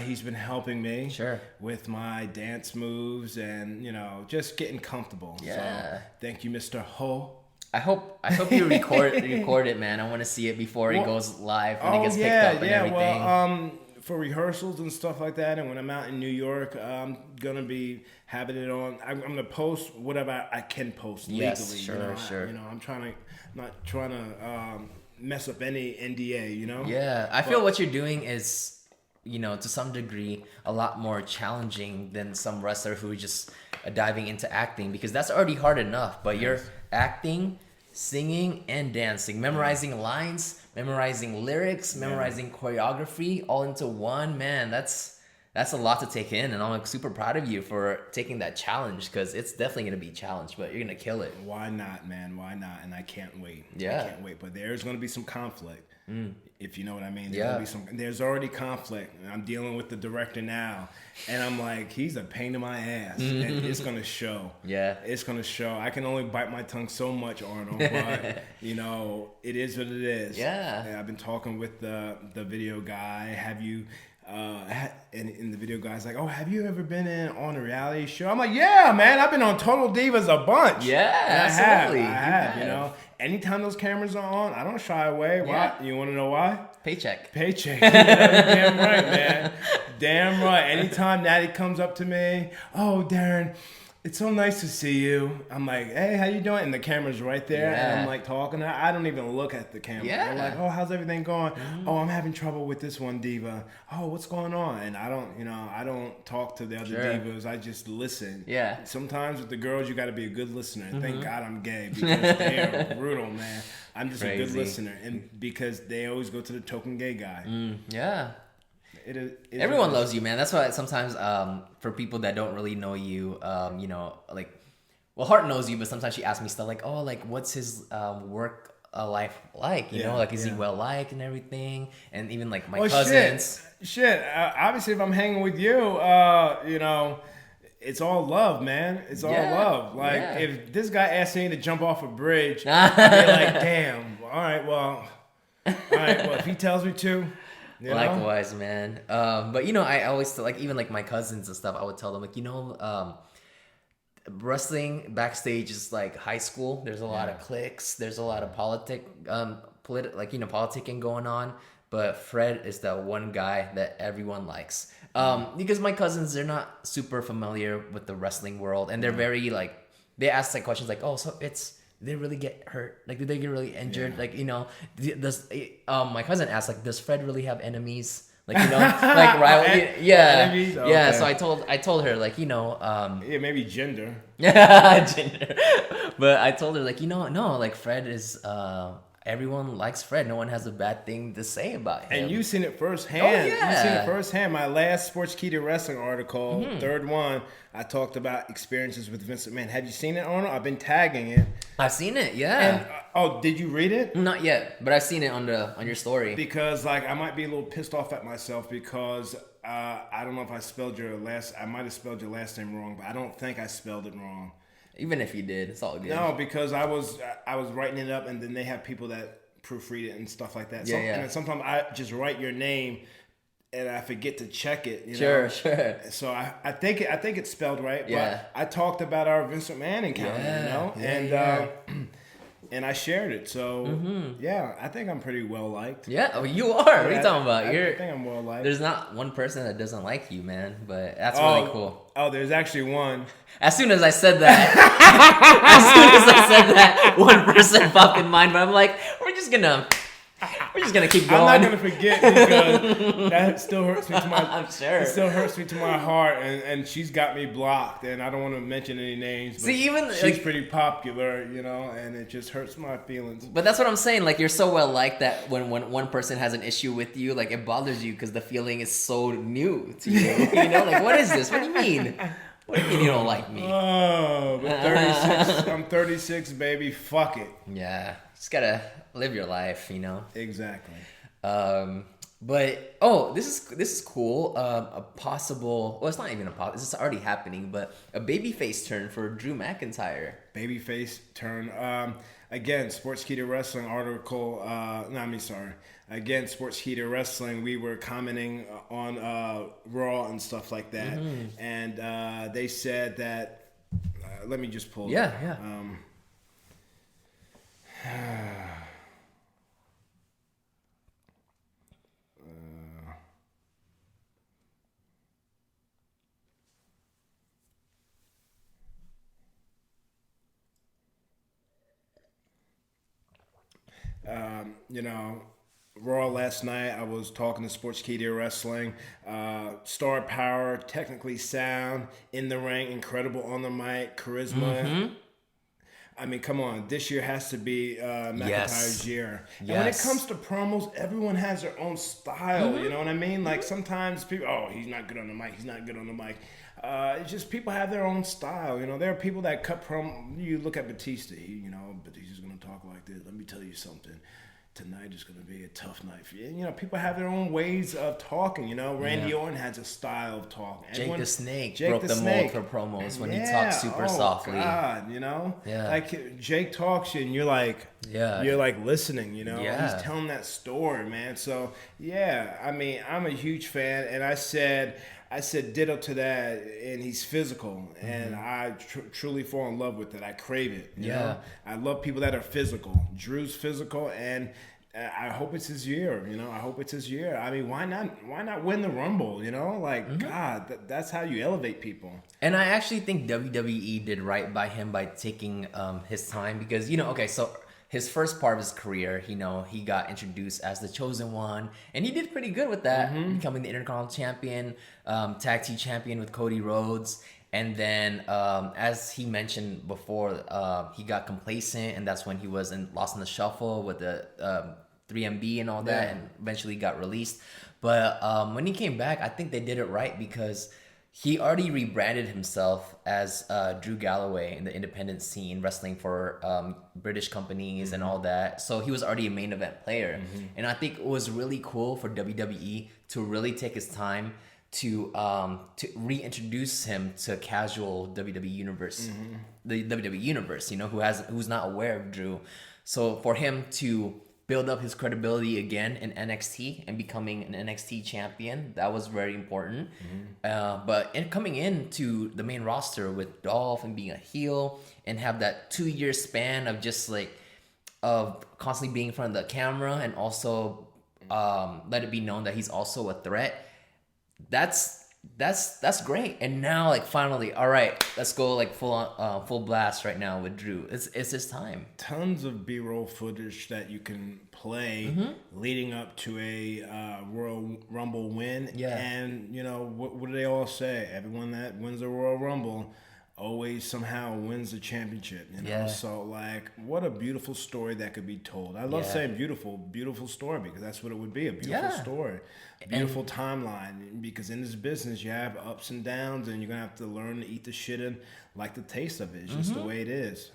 he's been helping me with my dance moves and, you know, just getting comfortable. So thank you, Mr. Ho. I hope you record it, man. I want to see it before it goes live and it gets picked up and everything. Well, for rehearsals and stuff like that, and when I'm out in New York, I'm gonna be having it on. I'm gonna post whatever I can post legally. Yes, sure. You know, I'm not trying to mess up any NDA. You know. Yeah, I feel what you're doing is, you know, to some degree, a lot more challenging than some wrestler who is just diving into acting, because that's already hard enough. But you're acting, singing, and dancing, memorizing lines, memorizing lyrics, memorizing choreography, all into one. Man, that's a lot to take in, and I'm like super proud of you for taking that challenge, because it's definitely gonna be a challenge, but you're gonna kill it. Why not, man? Why not? And I can't wait. Yeah, I can't wait. But there's gonna be some conflict. If you know what I mean. There's already conflict. I'm dealing with the director now, and I'm like, he's a pain in my ass, and it's gonna show. It's gonna show. I can only bite my tongue so much, Arnold, but you know, it is what it is. And I've been talking with the video guy. Have you? And the video guy's like, oh, have you ever been on a reality show? I'm like, yeah, man, I've been on Total Divas a bunch. Absolutely. I have, you know. Anytime those cameras are on, I don't shy away. Why? You want to know why? Paycheck. Damn right, man. Damn right. Anytime Natty comes up to me, oh, Darren, it's so nice to see you. I'm like, hey, how you doing? And the camera's right there. And I'm like talking to her. I don't even look at the camera. They're like, oh, how's everything going? Oh, I'm having trouble with this one diva. Oh, what's going on? And I don't talk to the other divas. I just listen. Sometimes with the girls, you got to be a good listener. Thank God I'm gay, because they're brutal, man. I'm just a good listener. And because they always go to the token gay guy. Everyone loves you, man. That's why sometimes for people that don't really know you, you know, like, well, Hart knows you, but sometimes she asks me stuff like, oh, like, what's his work life like? You know, like, is he well liked and everything? And even like my cousins. Shit. Obviously, if I'm hanging with you, you know, it's all love, man. It's all love. Like, if this guy asked me to jump off a bridge, I'd be like, damn. All right, well, if he tells me to. You know? Likewise, man. But you know, I always like, even like my cousins and stuff, I would tell them like, you know, wrestling backstage is like high school. There's a lot of cliques. There's a lot of politicking going on. but Fred is the one guy that everyone likes. Because my cousins, they're not super familiar with the wrestling world, and they're very like, they ask like questions like, oh, so did they really get hurt? Like, did they get really injured? Yeah. Like, does my cousin asked like, does Fred really have enemies? Like, like rival? Yeah, Enemies? Oh, yeah. okay. So I told her like, Yeah, maybe gender. gender. But I told her like, no, like Fred is everyone likes Fred. No one has a bad thing to say about him. And you've seen it firsthand. Oh, yeah. You've seen it firsthand. My last Sports Key to Wrestling article, third one, I talked about experiences with Vince McMahon. Have you seen it, Arnold? I've been tagging it. I've seen it, yeah. And did you read it? Not yet, but I've seen it on your story. Because like I might be a little pissed off at myself because I don't know if I might have spelled your last name wrong, but I don't think I spelled it wrong. Even if you did, it's all good. No, because I was writing it up, and then they have people that proofread it and stuff like that. Yeah. And then sometimes I just write your name, and I forget to check it. Sure. So I think it's spelled right. Yeah. But I talked about our Vince McMahon encounter, and I shared it. So yeah, I think I'm pretty well liked. Yeah, oh, you are. What are you talking about? I think I'm well liked. There's not one person that doesn't like you, man. But that's really cool. Oh, there's actually one. As soon as I said that, one person popped in mind. But I'm like, we're just gonna keep going. I'm not gonna forget because that still hurts me to my. I'm sure. It still hurts me to my heart, and she's got me blocked, and I don't want to mention any names. But See, even she's like, pretty popular, and it just hurts my feelings. But that's what I'm saying. Like, you're so well liked that when one person has an issue with you, like it bothers you because the feeling is so new to you. Like, what is this? What do you mean? What do you mean you don't like me? Oh, but 36. I'm 36, baby. Fuck it. Yeah, just gotta live your life, Exactly. But this is cool. A possible, well, it's not even a possible. This is already happening, but a babyface turn for Drew McIntyre. Babyface turn. Again, Sports Key to Wrestling article. Again, Sports Key to Wrestling. We were commenting on Raw and stuff like that, and they said that. Let me just pull. Yeah. Raw last night, I was talking to Sports Key to Wrestling. Star power, technically sound, in the ring, incredible on the mic, charisma. I mean, come on. This year has to be McIntyre's year. And when it comes to promos, everyone has their own style. You know what I mean? Like, sometimes people, he's not good on the mic. He's not good on the mic. It's just people have their own style. There are people that cut promo. You look at Batista. Batista's going to talk like this. Let me tell you something. Tonight is going to be a tough night for you. People have their own ways of talking. Randy Orton has a style of talking. Jake the Snake broke the mold for promos when he talks super softly. God, like Jake talks you, and you're like, you're like listening. He's telling that story, man. So I mean, I'm a huge fan, and I said ditto to that, and he's physical, and I truly fall in love with it. I crave it. You know? I love people that are physical. Drew's physical, and I hope it's his year. I hope it's his year. I mean, why not win the Rumble? God, that's how you elevate people. And I actually think WWE did right by him by taking his time because so his first part of his career, he got introduced as the Chosen One, and he did pretty good with that, becoming the Intercontinental Champion, Tag Team Champion with Cody Rhodes. And then, as he mentioned before, he got complacent, and that's when he was lost in the shuffle with the 3MB and all that, and eventually got released. But when he came back, I think they did it right because he already rebranded himself as Drew Galloway in the independent scene, wrestling for British companies and all that. So he was already a main event player. And I think it was really cool for WWE to really take his time to reintroduce him to casual WWE universe, the WWE universe, who's not aware of Drew. So for him to build up his credibility again in NXT and becoming an NXT champion, that was very important. But coming into the main roster with Dolph and being a heel and have that 2-year span of just of constantly being in front of the camera and also let it be known that he's also a threat. That's great. And now, like, finally, all right, let's go like full blast right now with Drew. It's his time. Tons of B-roll footage that you can play leading up to a Royal Rumble win. Yeah. And what do they all say? Everyone that wins a Royal Rumble always somehow wins the championship. Yeah. So like, what a beautiful story that could be told. I love saying beautiful story, because that's what it would be, a beautiful story. Beautiful timeline, because in this business you have ups and downs, and you're gonna have to learn to eat the shit and like the taste of it. It's just the way it is.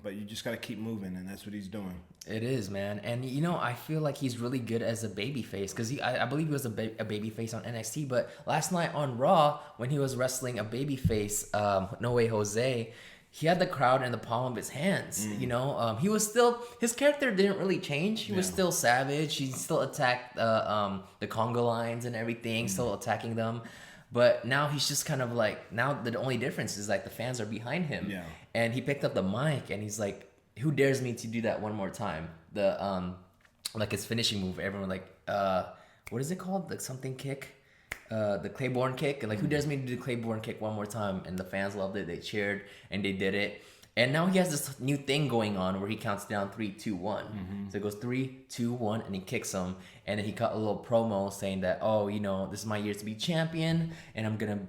But you just gotta keep moving, and that's what he's doing. It is, man. And I feel like he's really good as a babyface, because I believe he was a babyface on NXT. But last night on Raw, when he was wrestling a babyface, No Way Jose, he had the crowd in the palm of his hands. He was still, his character didn't really change. He was still savage. He still attacked the Congo lines and everything, still attacking them. But now he's just kind of like, now the only difference is like the fans are behind him. Yeah. And he picked up the mic and he's like, who dares me to do that one more time? The like his finishing move. Everyone like, what is it called? Like something kick. The Claiborne kick, and like, who dares me to do the Claiborne kick one more time? And the fans loved it. They cheered and they did it. And now he has this new thing going on where he counts down 3, 2, 1. So it goes 3, 2, 1, and he kicks him. And then he cut a little promo saying that, this is my year to be champion, and I'm gonna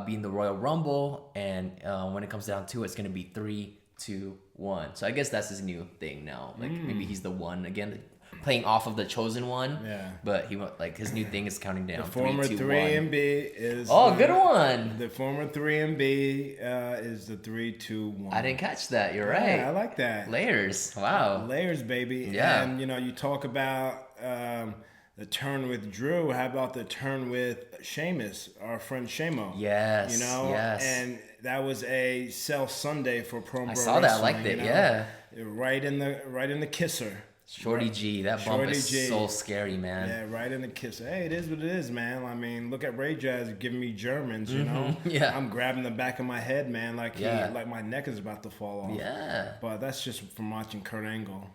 be in the Royal Rumble. And when it comes down to it, it's gonna be 3, 2, 1. So I guess that's his new thing now. Like maybe he's the one again, playing off of the chosen one. Yeah. But he like his new thing is counting down. The former 3, 2, 3MB is good one. The former 3MB is the 3, 2, 1. I didn't catch that. You're right. I like that. Layers. Wow. Layers, baby. Yeah. And you talk about the turn with Drew. How about the turn with Sheamus, our friend Shamo? Yes. Yes. And that was a sell Sunday for Pro Wrestling. I saw that. I liked it. Yeah. Right in the kisser. Shorty G, that bump is so scary, man. Yeah, right in the kisser. Hey, it is what it is, man. I mean, look at Ray Jazz giving me Germans, Yeah. I'm grabbing the back of my head, man, like my neck is about to fall off. Yeah. But that's just from watching Kurt Angle.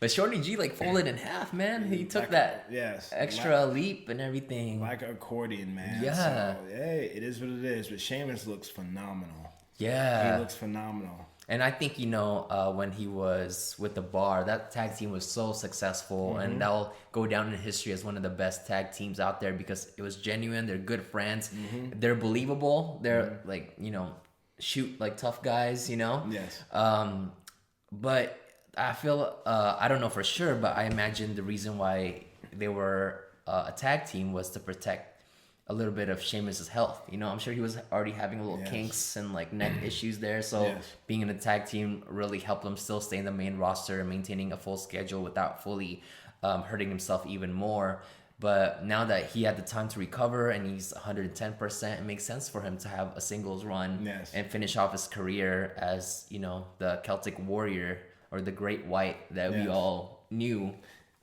But Shorty G like folded in half, man. He took that extra leap and everything. Like an accordion, man. Yeah. So, hey, it is what it is. But Sheamus looks phenomenal. Yeah. He looks phenomenal. And I think, when he was with the Bar, that tag team was so successful, and that'll go down in history as one of the best tag teams out there, because it was genuine. They're good friends. They're believable. They're like, shoot like tough guys, Yes. But I feel, I don't know for sure, but I imagine the reason why they were a tag team was to protect a little bit of Sheamus's health. I'm sure he was already having a little kinks and like neck issues there. So being in a tag team really helped him still stay in the main roster and maintaining a full schedule without fully hurting himself even more. But now that he had the time to recover and he's 110%, it makes sense for him to have a singles run and finish off his career as, the Celtic Warrior or the Great White that we all knew.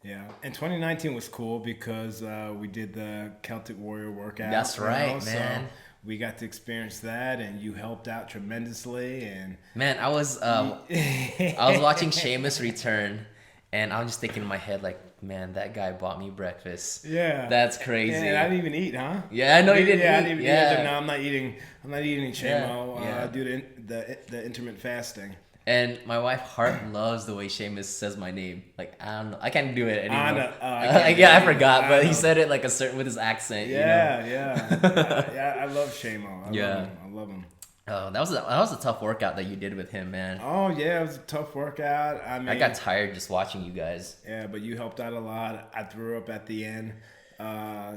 Yeah, and 2019 was cool because we did the Celtic Warrior workout. That's right, man. So we got to experience that, and you helped out tremendously. And man, I was watching Sheamus return, and I'm just thinking in my head like, man, that guy bought me breakfast. Yeah, that's crazy. Yeah, I didn't even eat, huh? Yeah, I know you didn't. Yeah, eat. I didn't even eat. No, I'm not eating. I'm not eating Shamo. Yeah. Due to the intermittent fasting. And my wife Hart loves the way Sheamus says my name. Like, I don't know, I can't do it anymore. I forgot, but he said it like with his accent. Yeah. I love Shamo. I love him. Oh, that was a tough workout that you did with him, man. Oh yeah, it was a tough workout. I mean, I got tired just watching you guys. Yeah, but you helped out a lot. I threw up at the end.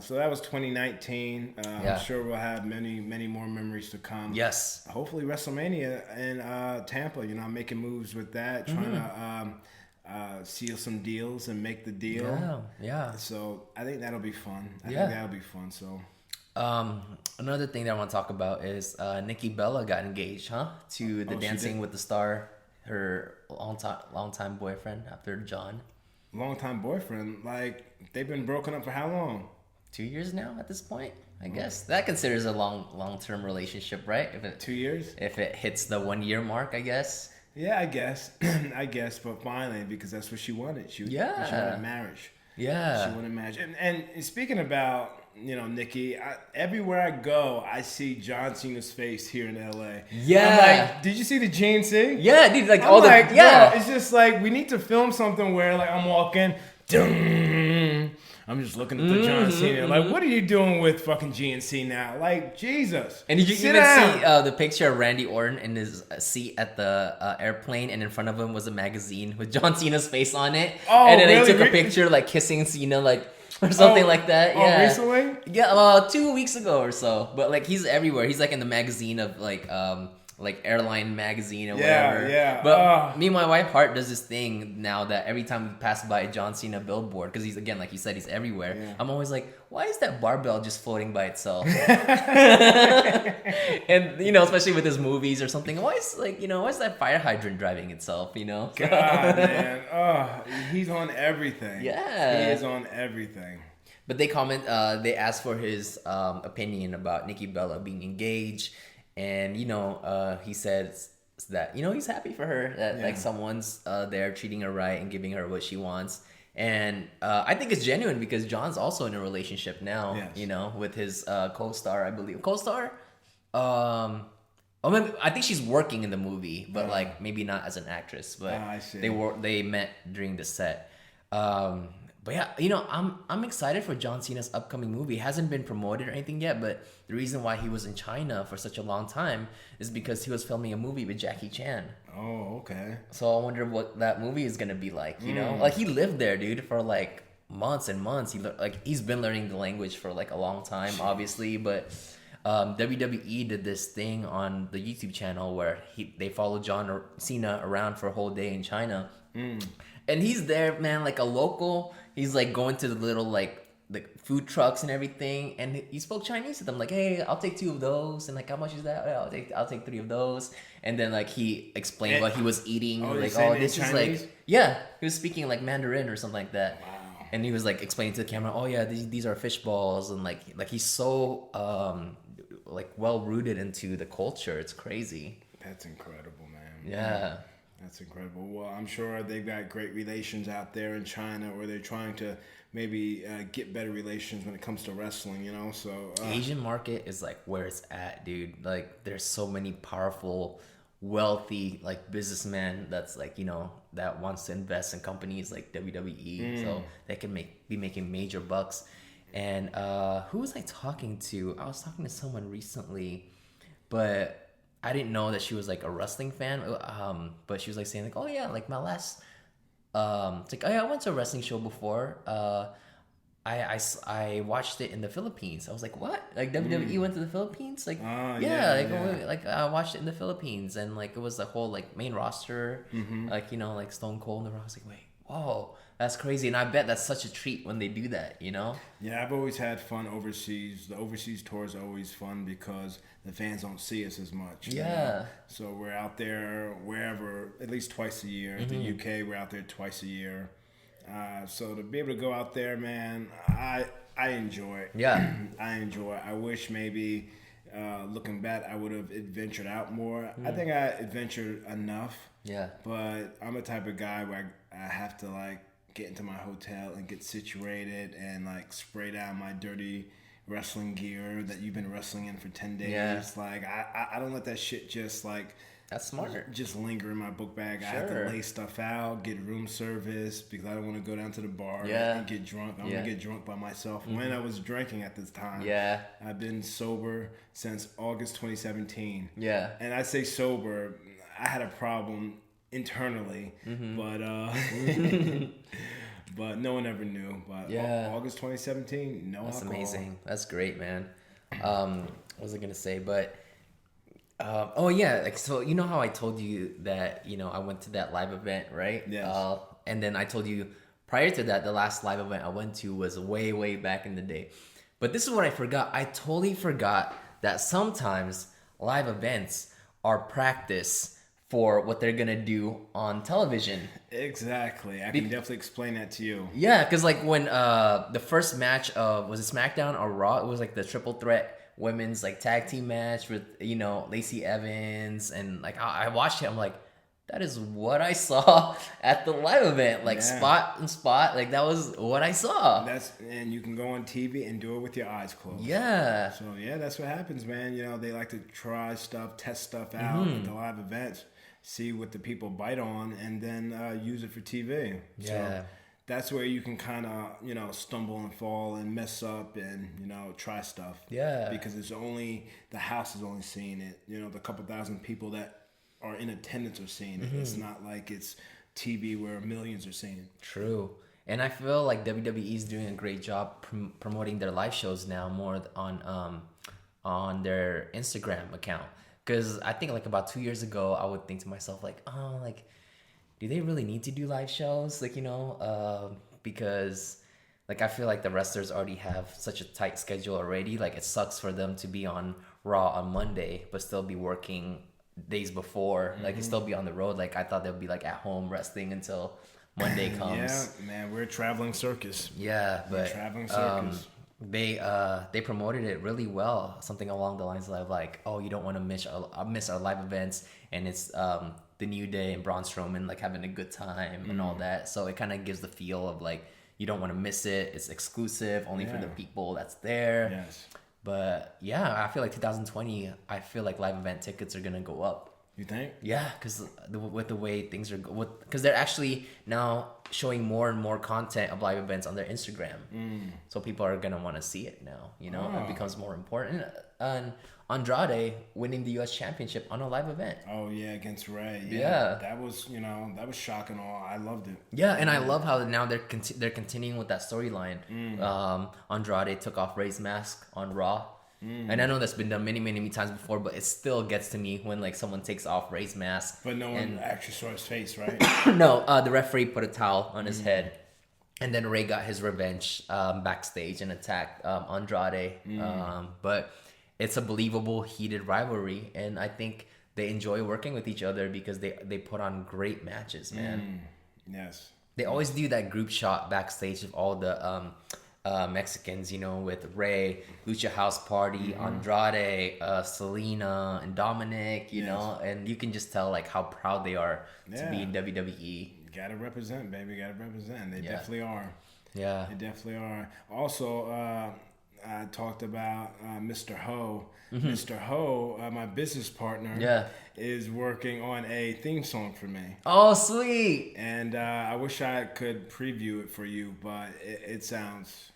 So that was 2019. I'm sure we'll have many, many more memories to come. Yes. Hopefully WrestleMania and Tampa. I'm making moves with that, trying to seal some deals and make the deal. Yeah. So I think that'll be fun. I think that'll be fun. So. Another thing that I want to talk about is Nikki Bella got engaged, to the Dancing with the Star, her longtime boyfriend after John. Longtime boyfriend? Like, they've been broken up for how long? 2 years now at this point, I guess. That considers a long-term relationship, right? 2 years? If it hits the 1 year mark, I guess. Yeah, I guess. But finally, because that's what she wanted. She wanted marriage. Yeah. She wouldn't match. And speaking about, Nikki, everywhere I go, I see John Cena's face here in LA. Yeah. I'm like, did you see the GNC? Yeah, dude. Like I'm all the like, yeah. bro, it's just like we need to film something where like I'm walking, dun, I'm just looking at the John Cena. Like, what are you doing with fucking GNC now? Like, Jesus. And did you Sit even down. see the picture of Randy Orton in his seat at the airplane, and in front of him was a magazine with John Cena's face on it? Oh, and then really? they took a picture like kissing Cena, like or something like that. Yeah. Recently? Yeah, 2 weeks ago or so. But like he's everywhere. He's like in the magazine of like airline magazine or whatever. Yeah. But me and my wife Hart does this thing now that every time we pass by a John Cena billboard, because he's, again, like you said, he's everywhere. Yeah. I'm always like, why is that barbell just floating by itself? And especially with his movies or something, why is that fire hydrant driving itself? God, man. He's on everything. Yeah. He is on everything. But they they asked for his opinion about Nikki Bella being engaged, and he says that he's happy for her that like someone's there treating her right and giving her what she wants. And I think it's genuine because John's also in a relationship now. Yes. With his co-star, I believe. Co-star? Maybe, I think she's working in the movie, but like maybe not as an actress. But I see. they met during the set. But yeah, I'm excited for John Cena's upcoming movie. It hasn't been promoted or anything yet, but the reason why he was in China for such a long time is because he was filming a movie with Jackie Chan. Oh, okay. So I wonder what that movie is gonna be like. Like he lived there, dude, for like months and months. He's been learning the language for like a long time, obviously. But WWE did this thing on the YouTube channel where they followed John Cena around for a whole day in China, and he's there, man, like a local. He's like going to the little like the food trucks and everything, and he spoke Chinese to them, like, "Hey, I'll take 2 of those," and like, "How much is that?" I'll take 3 of those, and then like he explained what he was eating, like, this is like, he was speaking like Mandarin or something like that. Wow. And he was like explaining to the camera, "Oh yeah, these are fish balls," and like he's so like well rooted into the culture. It's crazy. That's incredible, man. Yeah. That's incredible. Well, I'm sure they've got great relations out there in China, or they're trying to maybe get better relations when it comes to wrestling, So Asian market is like where it's at, dude. Like there's so many powerful, wealthy like businessmen that's like that wants to invest in companies like WWE, so they can be making major bucks. And who was I talking to? I was talking to someone recently, but I didn't know that she was like a wrestling fan. But she was like saying like, "Oh yeah, like my last, it's like, oh yeah, I went to a wrestling show before. I watched it in the Philippines." I was like, "What? Like WWE went to the Philippines? Like, like I watched it in the Philippines, and like it was the whole like main roster, like like Stone Cold and the Rock." I was like, "Wait, whoa, that's crazy!" And I bet that's such a treat when they do that, Yeah, I've always had fun overseas. The overseas tours are always fun because the fans don't see us as much. Yeah. So we're out there wherever, at least twice a year. The UK, we're out there twice a year. So to be able to go out there, man, I enjoy it. Yeah. I enjoy it. I wish maybe, looking back, I would have adventured out more. I think I adventured enough. Yeah. But I'm the type of guy where I have to like get into my hotel and get situated and like spray down my dirty wrestling gear that you've been wrestling in for 10 days. Yeah. Like I don't let that shit just like That's smart. just linger in my book bag. I have to lay stuff out, get room service because I don't want to go down to the bar and get drunk. I want to get drunk by myself. When I was drinking at this time, I've been sober since August 2017. Yeah. And I say sober, I had a problem internally, but but no one ever knew. But August 2017, no That's alcohol. amazing. That's great, man. What was I gonna say? But like, so how I told you that I went to that live event, right? Yes. And then I told you prior to that, the last live event I went to was way back in the day. But this is what I forgot. I totally forgot that sometimes live events are practice for what they're gonna do on television. Exactly. I can definitely explain that to you. Yeah, because like when the first match of, was it SmackDown or Raw? It was like the triple threat women's like tag team match with Lacey Evans, and like I watched it. I'm like, that is what I saw at the live event. Like Yeah. spot and spot. Like that was what I saw. And you can go on TV and do it with your eyes closed. Yeah. So yeah, that's what happens, man. You know, they like to try stuff, test stuff out at the live events, see what the people bite on, and then use it for TV. Yeah. So that's where you can kind of, you know, stumble and fall and mess up and, you know, try stuff. Yeah. Because the house is only seeing it. You know, the couple thousand people that are in attendance are seeing it. It's not like it's TV where millions are seeing it. True. And I feel like WWE is doing a great job promoting their live shows now more on their Instagram account. Because I think like about 2 years ago, I would think to myself like, oh, like, do they really need to do live shows? Like, you know, because like I feel like the wrestlers already have such a tight schedule already. Like it sucks for them to be on Raw on Monday, but still be working days before. Like still be on the road. Like I thought they'd be like at home resting until Monday comes. Yeah, man, we're a traveling circus. Yeah, but traveling circus. They promoted it really well. Something along the lines of like, oh, you don't want to miss our live events, and it's the New Day and Braun Strowman like having a good time and all that. So it kind of gives the feel of like you don't want to miss it. It's exclusive only for the people that's there. Yes. But yeah, I feel like 2020. I feel like live event tickets are gonna go up. You think? Yeah, because with the way things are, because they're actually now showing more and more content of live events on their Instagram, so people are gonna want to see it now. You know, it becomes more important. And Andrade winning the U.S. Championship on a live event. Oh yeah, against Ray. Yeah. That was, you know, that was shocking. I loved it. Yeah, and I love how now they're continuing with that storyline. Andrade took off Ray's mask on Raw. And I know that's been done many, many, many times before, but it still gets to me when like someone takes off Ray's mask. But no one actually saw his face, right? No, the referee put a towel on his head, and then Ray got his revenge backstage and attacked Andrade. But it's a believable, heated rivalry, and I think they enjoy working with each other because they put on great matches, man. Yes. They always do that group shot backstage of all the Mexicans, you know, with Ray, Lucha House Party, Andrade, Selena, and Dominic, you know, and you can just tell like how proud they are to be in WWE. Gotta represent, baby. Gotta represent. They definitely are. Yeah. They definitely are. Also, I talked about Mr. Ho. Mr. Ho, my business partner, is working on a theme song for me. Oh, sweet. And I wish I could preview it for you, but it sounds...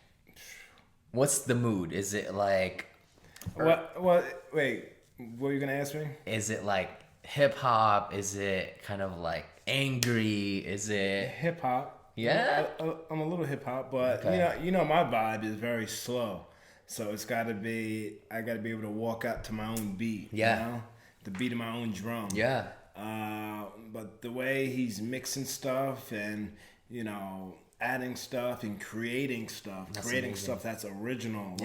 What's the mood? Is it like... What? Wait, what were you going to ask me? Is it like hip-hop? Is it kind of like angry? Is it... Hip-hop. Yeah? I'm a little hip-hop, but you know my vibe is very slow. So it's got to be... I got to be able to walk out to my own beat. Yeah. You know? The beat of my own drum. Yeah. But the way he's mixing stuff and, you know... adding stuff and creating stuff, stuff that's original,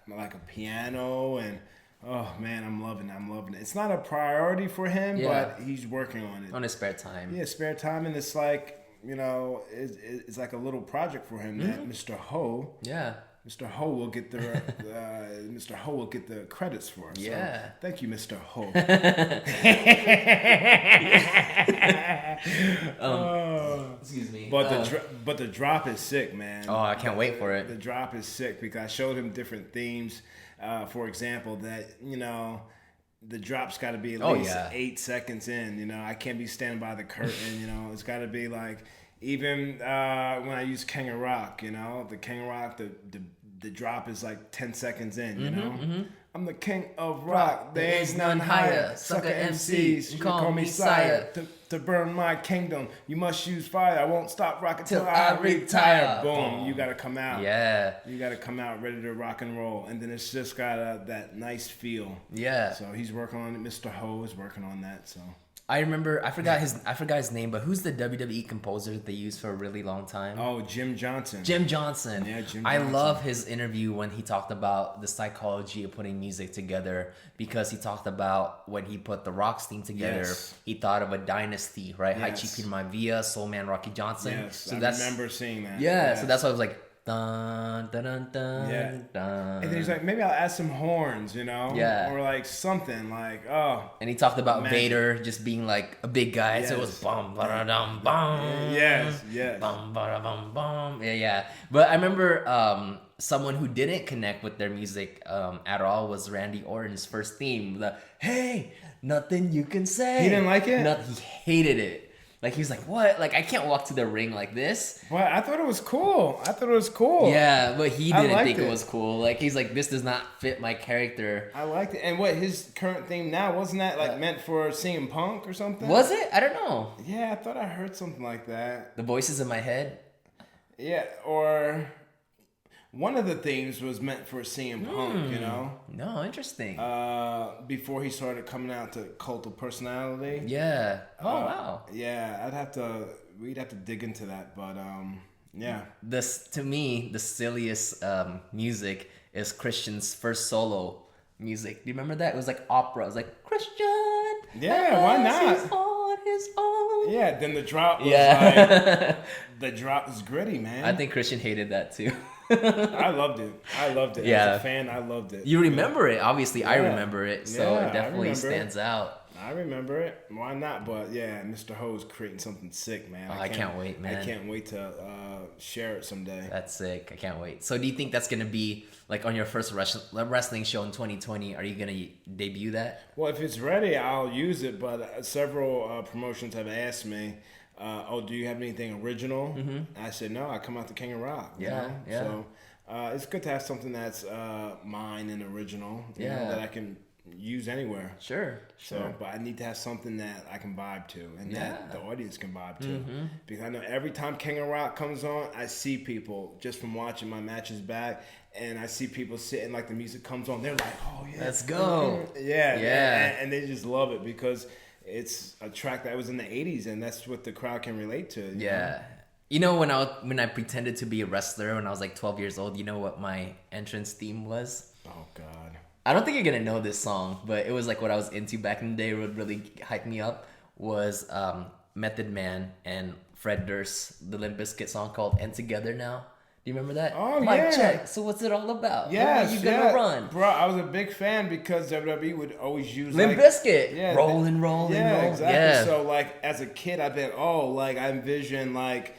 like a piano, and oh man, I'm loving it. It's not a priority for him, but he's working on it on his spare time. Yeah, spare time, and it's like, you know, it's like a little project for him that Mr. Ho. Yeah. Mr. Ho will get the Mr. Ho will get the credits for us. Yeah. So, thank you, Mr. Ho. Excuse me. But the drop is sick, man. Oh, I can't wait for it. The drop is sick because I showed him different themes. For example, that, you know, the drop's got to be at least 8 seconds in. You know, I can't be standing by the curtain. You know, it's got to be like. Even when I use King of Rock, you know, the King of Rock, the drop is like 10 seconds in, you know? I'm the King of Rock, there ain't none higher. Sucker MCs, you call me sire. To burn my kingdom, you must use fire. I won't stop rocking till I retire. Boom, you gotta come out. Yeah. You gotta come out ready to rock and roll. And then it's just got that nice feel. Yeah. So he's working on it. Mr. Ho is working on that, so... I remember, I forgot his name, but who's the WWE composer that they used for a really long time? Oh, Jim Johnson. Jim Johnson. Yeah, Jim Johnson. I love his interview when he talked about the psychology of putting music together, because he talked about when he put the Rock's theme together, he thought of a dynasty, right? Haichi Peter Maivia, Soul Man Rocky Johnson. Yes, so I remember seeing that. Yeah, so that's why I was like, dun dun dun dun Yeah. dun. And then he's like, maybe I'll add some horns, you know? Yeah. Or like something like, oh. And he talked about Magic. Vader just being like a big guy, so it was Yes. bum ba dum bum. Yes. Bum ba bum bum. Yeah. But I remember someone who didn't connect with their music at all was Randy Orton's first theme. The hey, nothing you can say. He didn't like it? He hated it. Like he was like, what? Like I can't walk to the ring like this. Well, I thought it was cool. Yeah, but he I didn't liked think it it. was cool. Like he's like, this does not fit my character. I liked it. And what his current theme now, wasn't that like meant for CM Punk or something? Was it? I don't know. Yeah, I thought I heard something like that. The voices in my head. Yeah, or one of the themes was meant for CM Punk, you know? No, interesting. Before he started coming out to Cult of Personality. Yeah. Oh wow. Yeah, we'd have to dig into that, but yeah. This to me, the silliest music is Christian's first solo music. Do you remember that? It was like opera. It was like Christian. Yeah, why not? He's on his own. Yeah, then the drop was Yeah. the drop was gritty, man. I think Christian hated that too. I loved it. Yeah. As a fan, I loved it. You remember it. Obviously, I Yeah. remember it. So Yeah, it I definitely remember stands out. I remember it. Why not? But yeah, Mr. Ho's creating something sick, man. Oh, I can't wait, man. I can't wait to share it someday. That's sick. I can't wait. So do you think that's going to be like on your first wrestling show in 2020? Are you going to debut that? Well, if it's ready, I'll use it. But several promotions have asked me, do you have anything original? I said, no, I come out the King of Rock. You Yeah, know? yeah. So it's good to have something that's mine and original, you know, that I can use anywhere. Sure. So, but I need to have something that I can vibe to and that the audience can vibe to. Mm-hmm. Because I know every time King of Rock comes on, I see people just from watching my matches back, and I see people sitting like the music comes on. They're like, oh, yeah. Let's go. Yeah. And they just love it because it's a track that was in the 80s, and that's what the crowd can relate to. You know? You know, when I pretended to be a wrestler when I was like 12 years old, you know what my entrance theme was? Oh, God. I don't think you're gonna know this song, but it was like what I was into back in the day. What really hyped me up was Method Man and Fred Durst, the Limp Bizkit song called "And Together Now." Do you remember that? Oh, Mic yeah. check. So what's it all about? Yes, Where you gonna run? Bro, I was a big fan because WWE would always use Limp like, Bizkit. Yeah, roll. Yeah, exactly. Yeah. So like as a kid, I bet I envision like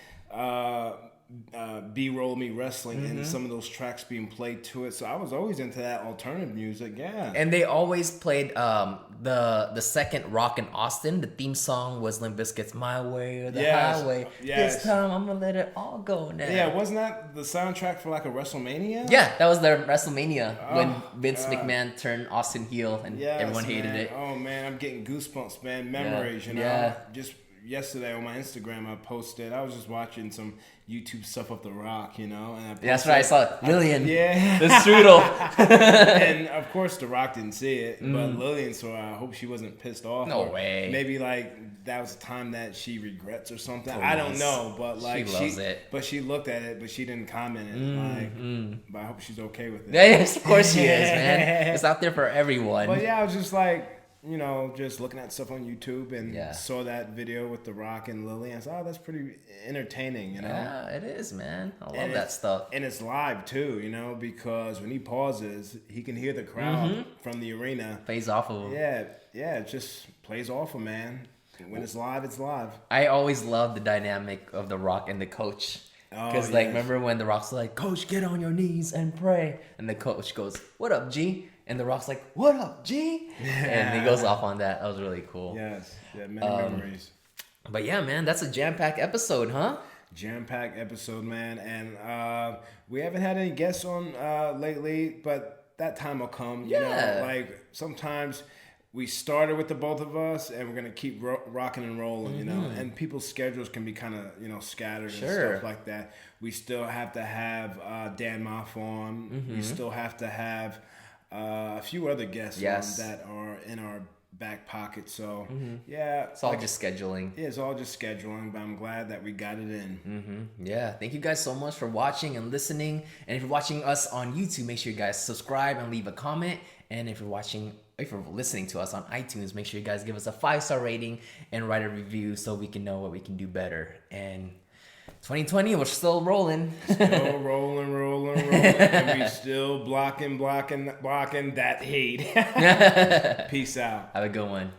B-roll me wrestling and some of those tracks being played to it. So I was always into that alternative music. Yeah. And they always played the second Rock in Austin. The theme song was Limp Bizkit's "My Way or the Highway." Yes. This time I'm gonna let it all go now. Yeah, wasn't that the soundtrack for like a WrestleMania? Yeah, that was their WrestleMania when Vince McMahon turned Austin heel and Yes, everyone hated man. it. Oh man, I'm getting goosebumps, man. Memories, you know. Yeah. Just yesterday on my Instagram, I posted. I was just watching some YouTube stuff of The Rock, you know. And I posted, That's right, I saw it. Lillian. Yeah. The strudel. And of course, The Rock didn't see it, but Lillian. So I hope she wasn't pissed off. No or way. Maybe like that was a time that she regrets or something. Please. I don't know, but like She loves it. But she looked at it, but she didn't comment it. But I hope she's okay with it. Yes, of course she is, man. It's out there for everyone. But yeah, I was just like, you know, just looking at stuff on YouTube and Yeah. saw that video with The Rock and Lily. And I said, oh, that's pretty entertaining, you know? Yeah, it is, man. I love And that it's- stuff. And it's live too, you know, because when he pauses, he can hear the crowd from the arena. Plays off of them. Yeah, it just plays off him, man. When it's live, it's live. I always love the dynamic of The Rock and the coach. Because, Oh, like, yes. remember when The Rock's like, "Coach, get on your knees and pray." And the coach goes, "What up, G?" And The Rock's like, "What up, G?" And he goes off on that. That was really cool. Yes, yeah, many memories. But yeah, man, that's a jam-packed episode, huh? Jam-packed episode, man. And we haven't had any guests on lately, but that time will come. You Yeah. know, like sometimes we started with the both of us, and we're gonna keep rocking and rolling, you know. And people's schedules can be kind of, you know, scattered and Sure. stuff like that. We still have to have Dan Moff on. We still have to have a few other guests Yes. on that are in our back pocket. So yeah, It's all just scheduling. yeah, it's all just scheduling. But I'm glad that we got it in. Yeah, thank you guys so much for watching and listening. And if you're watching us on YouTube, make sure you guys subscribe and leave a comment. And if you're listening to us on iTunes, make sure you guys give us a 5-star rating and write a review so we can know what we can do better. And 2020, we're still rolling. Still rolling. And we still blocking that hate. Peace out. Have a good one.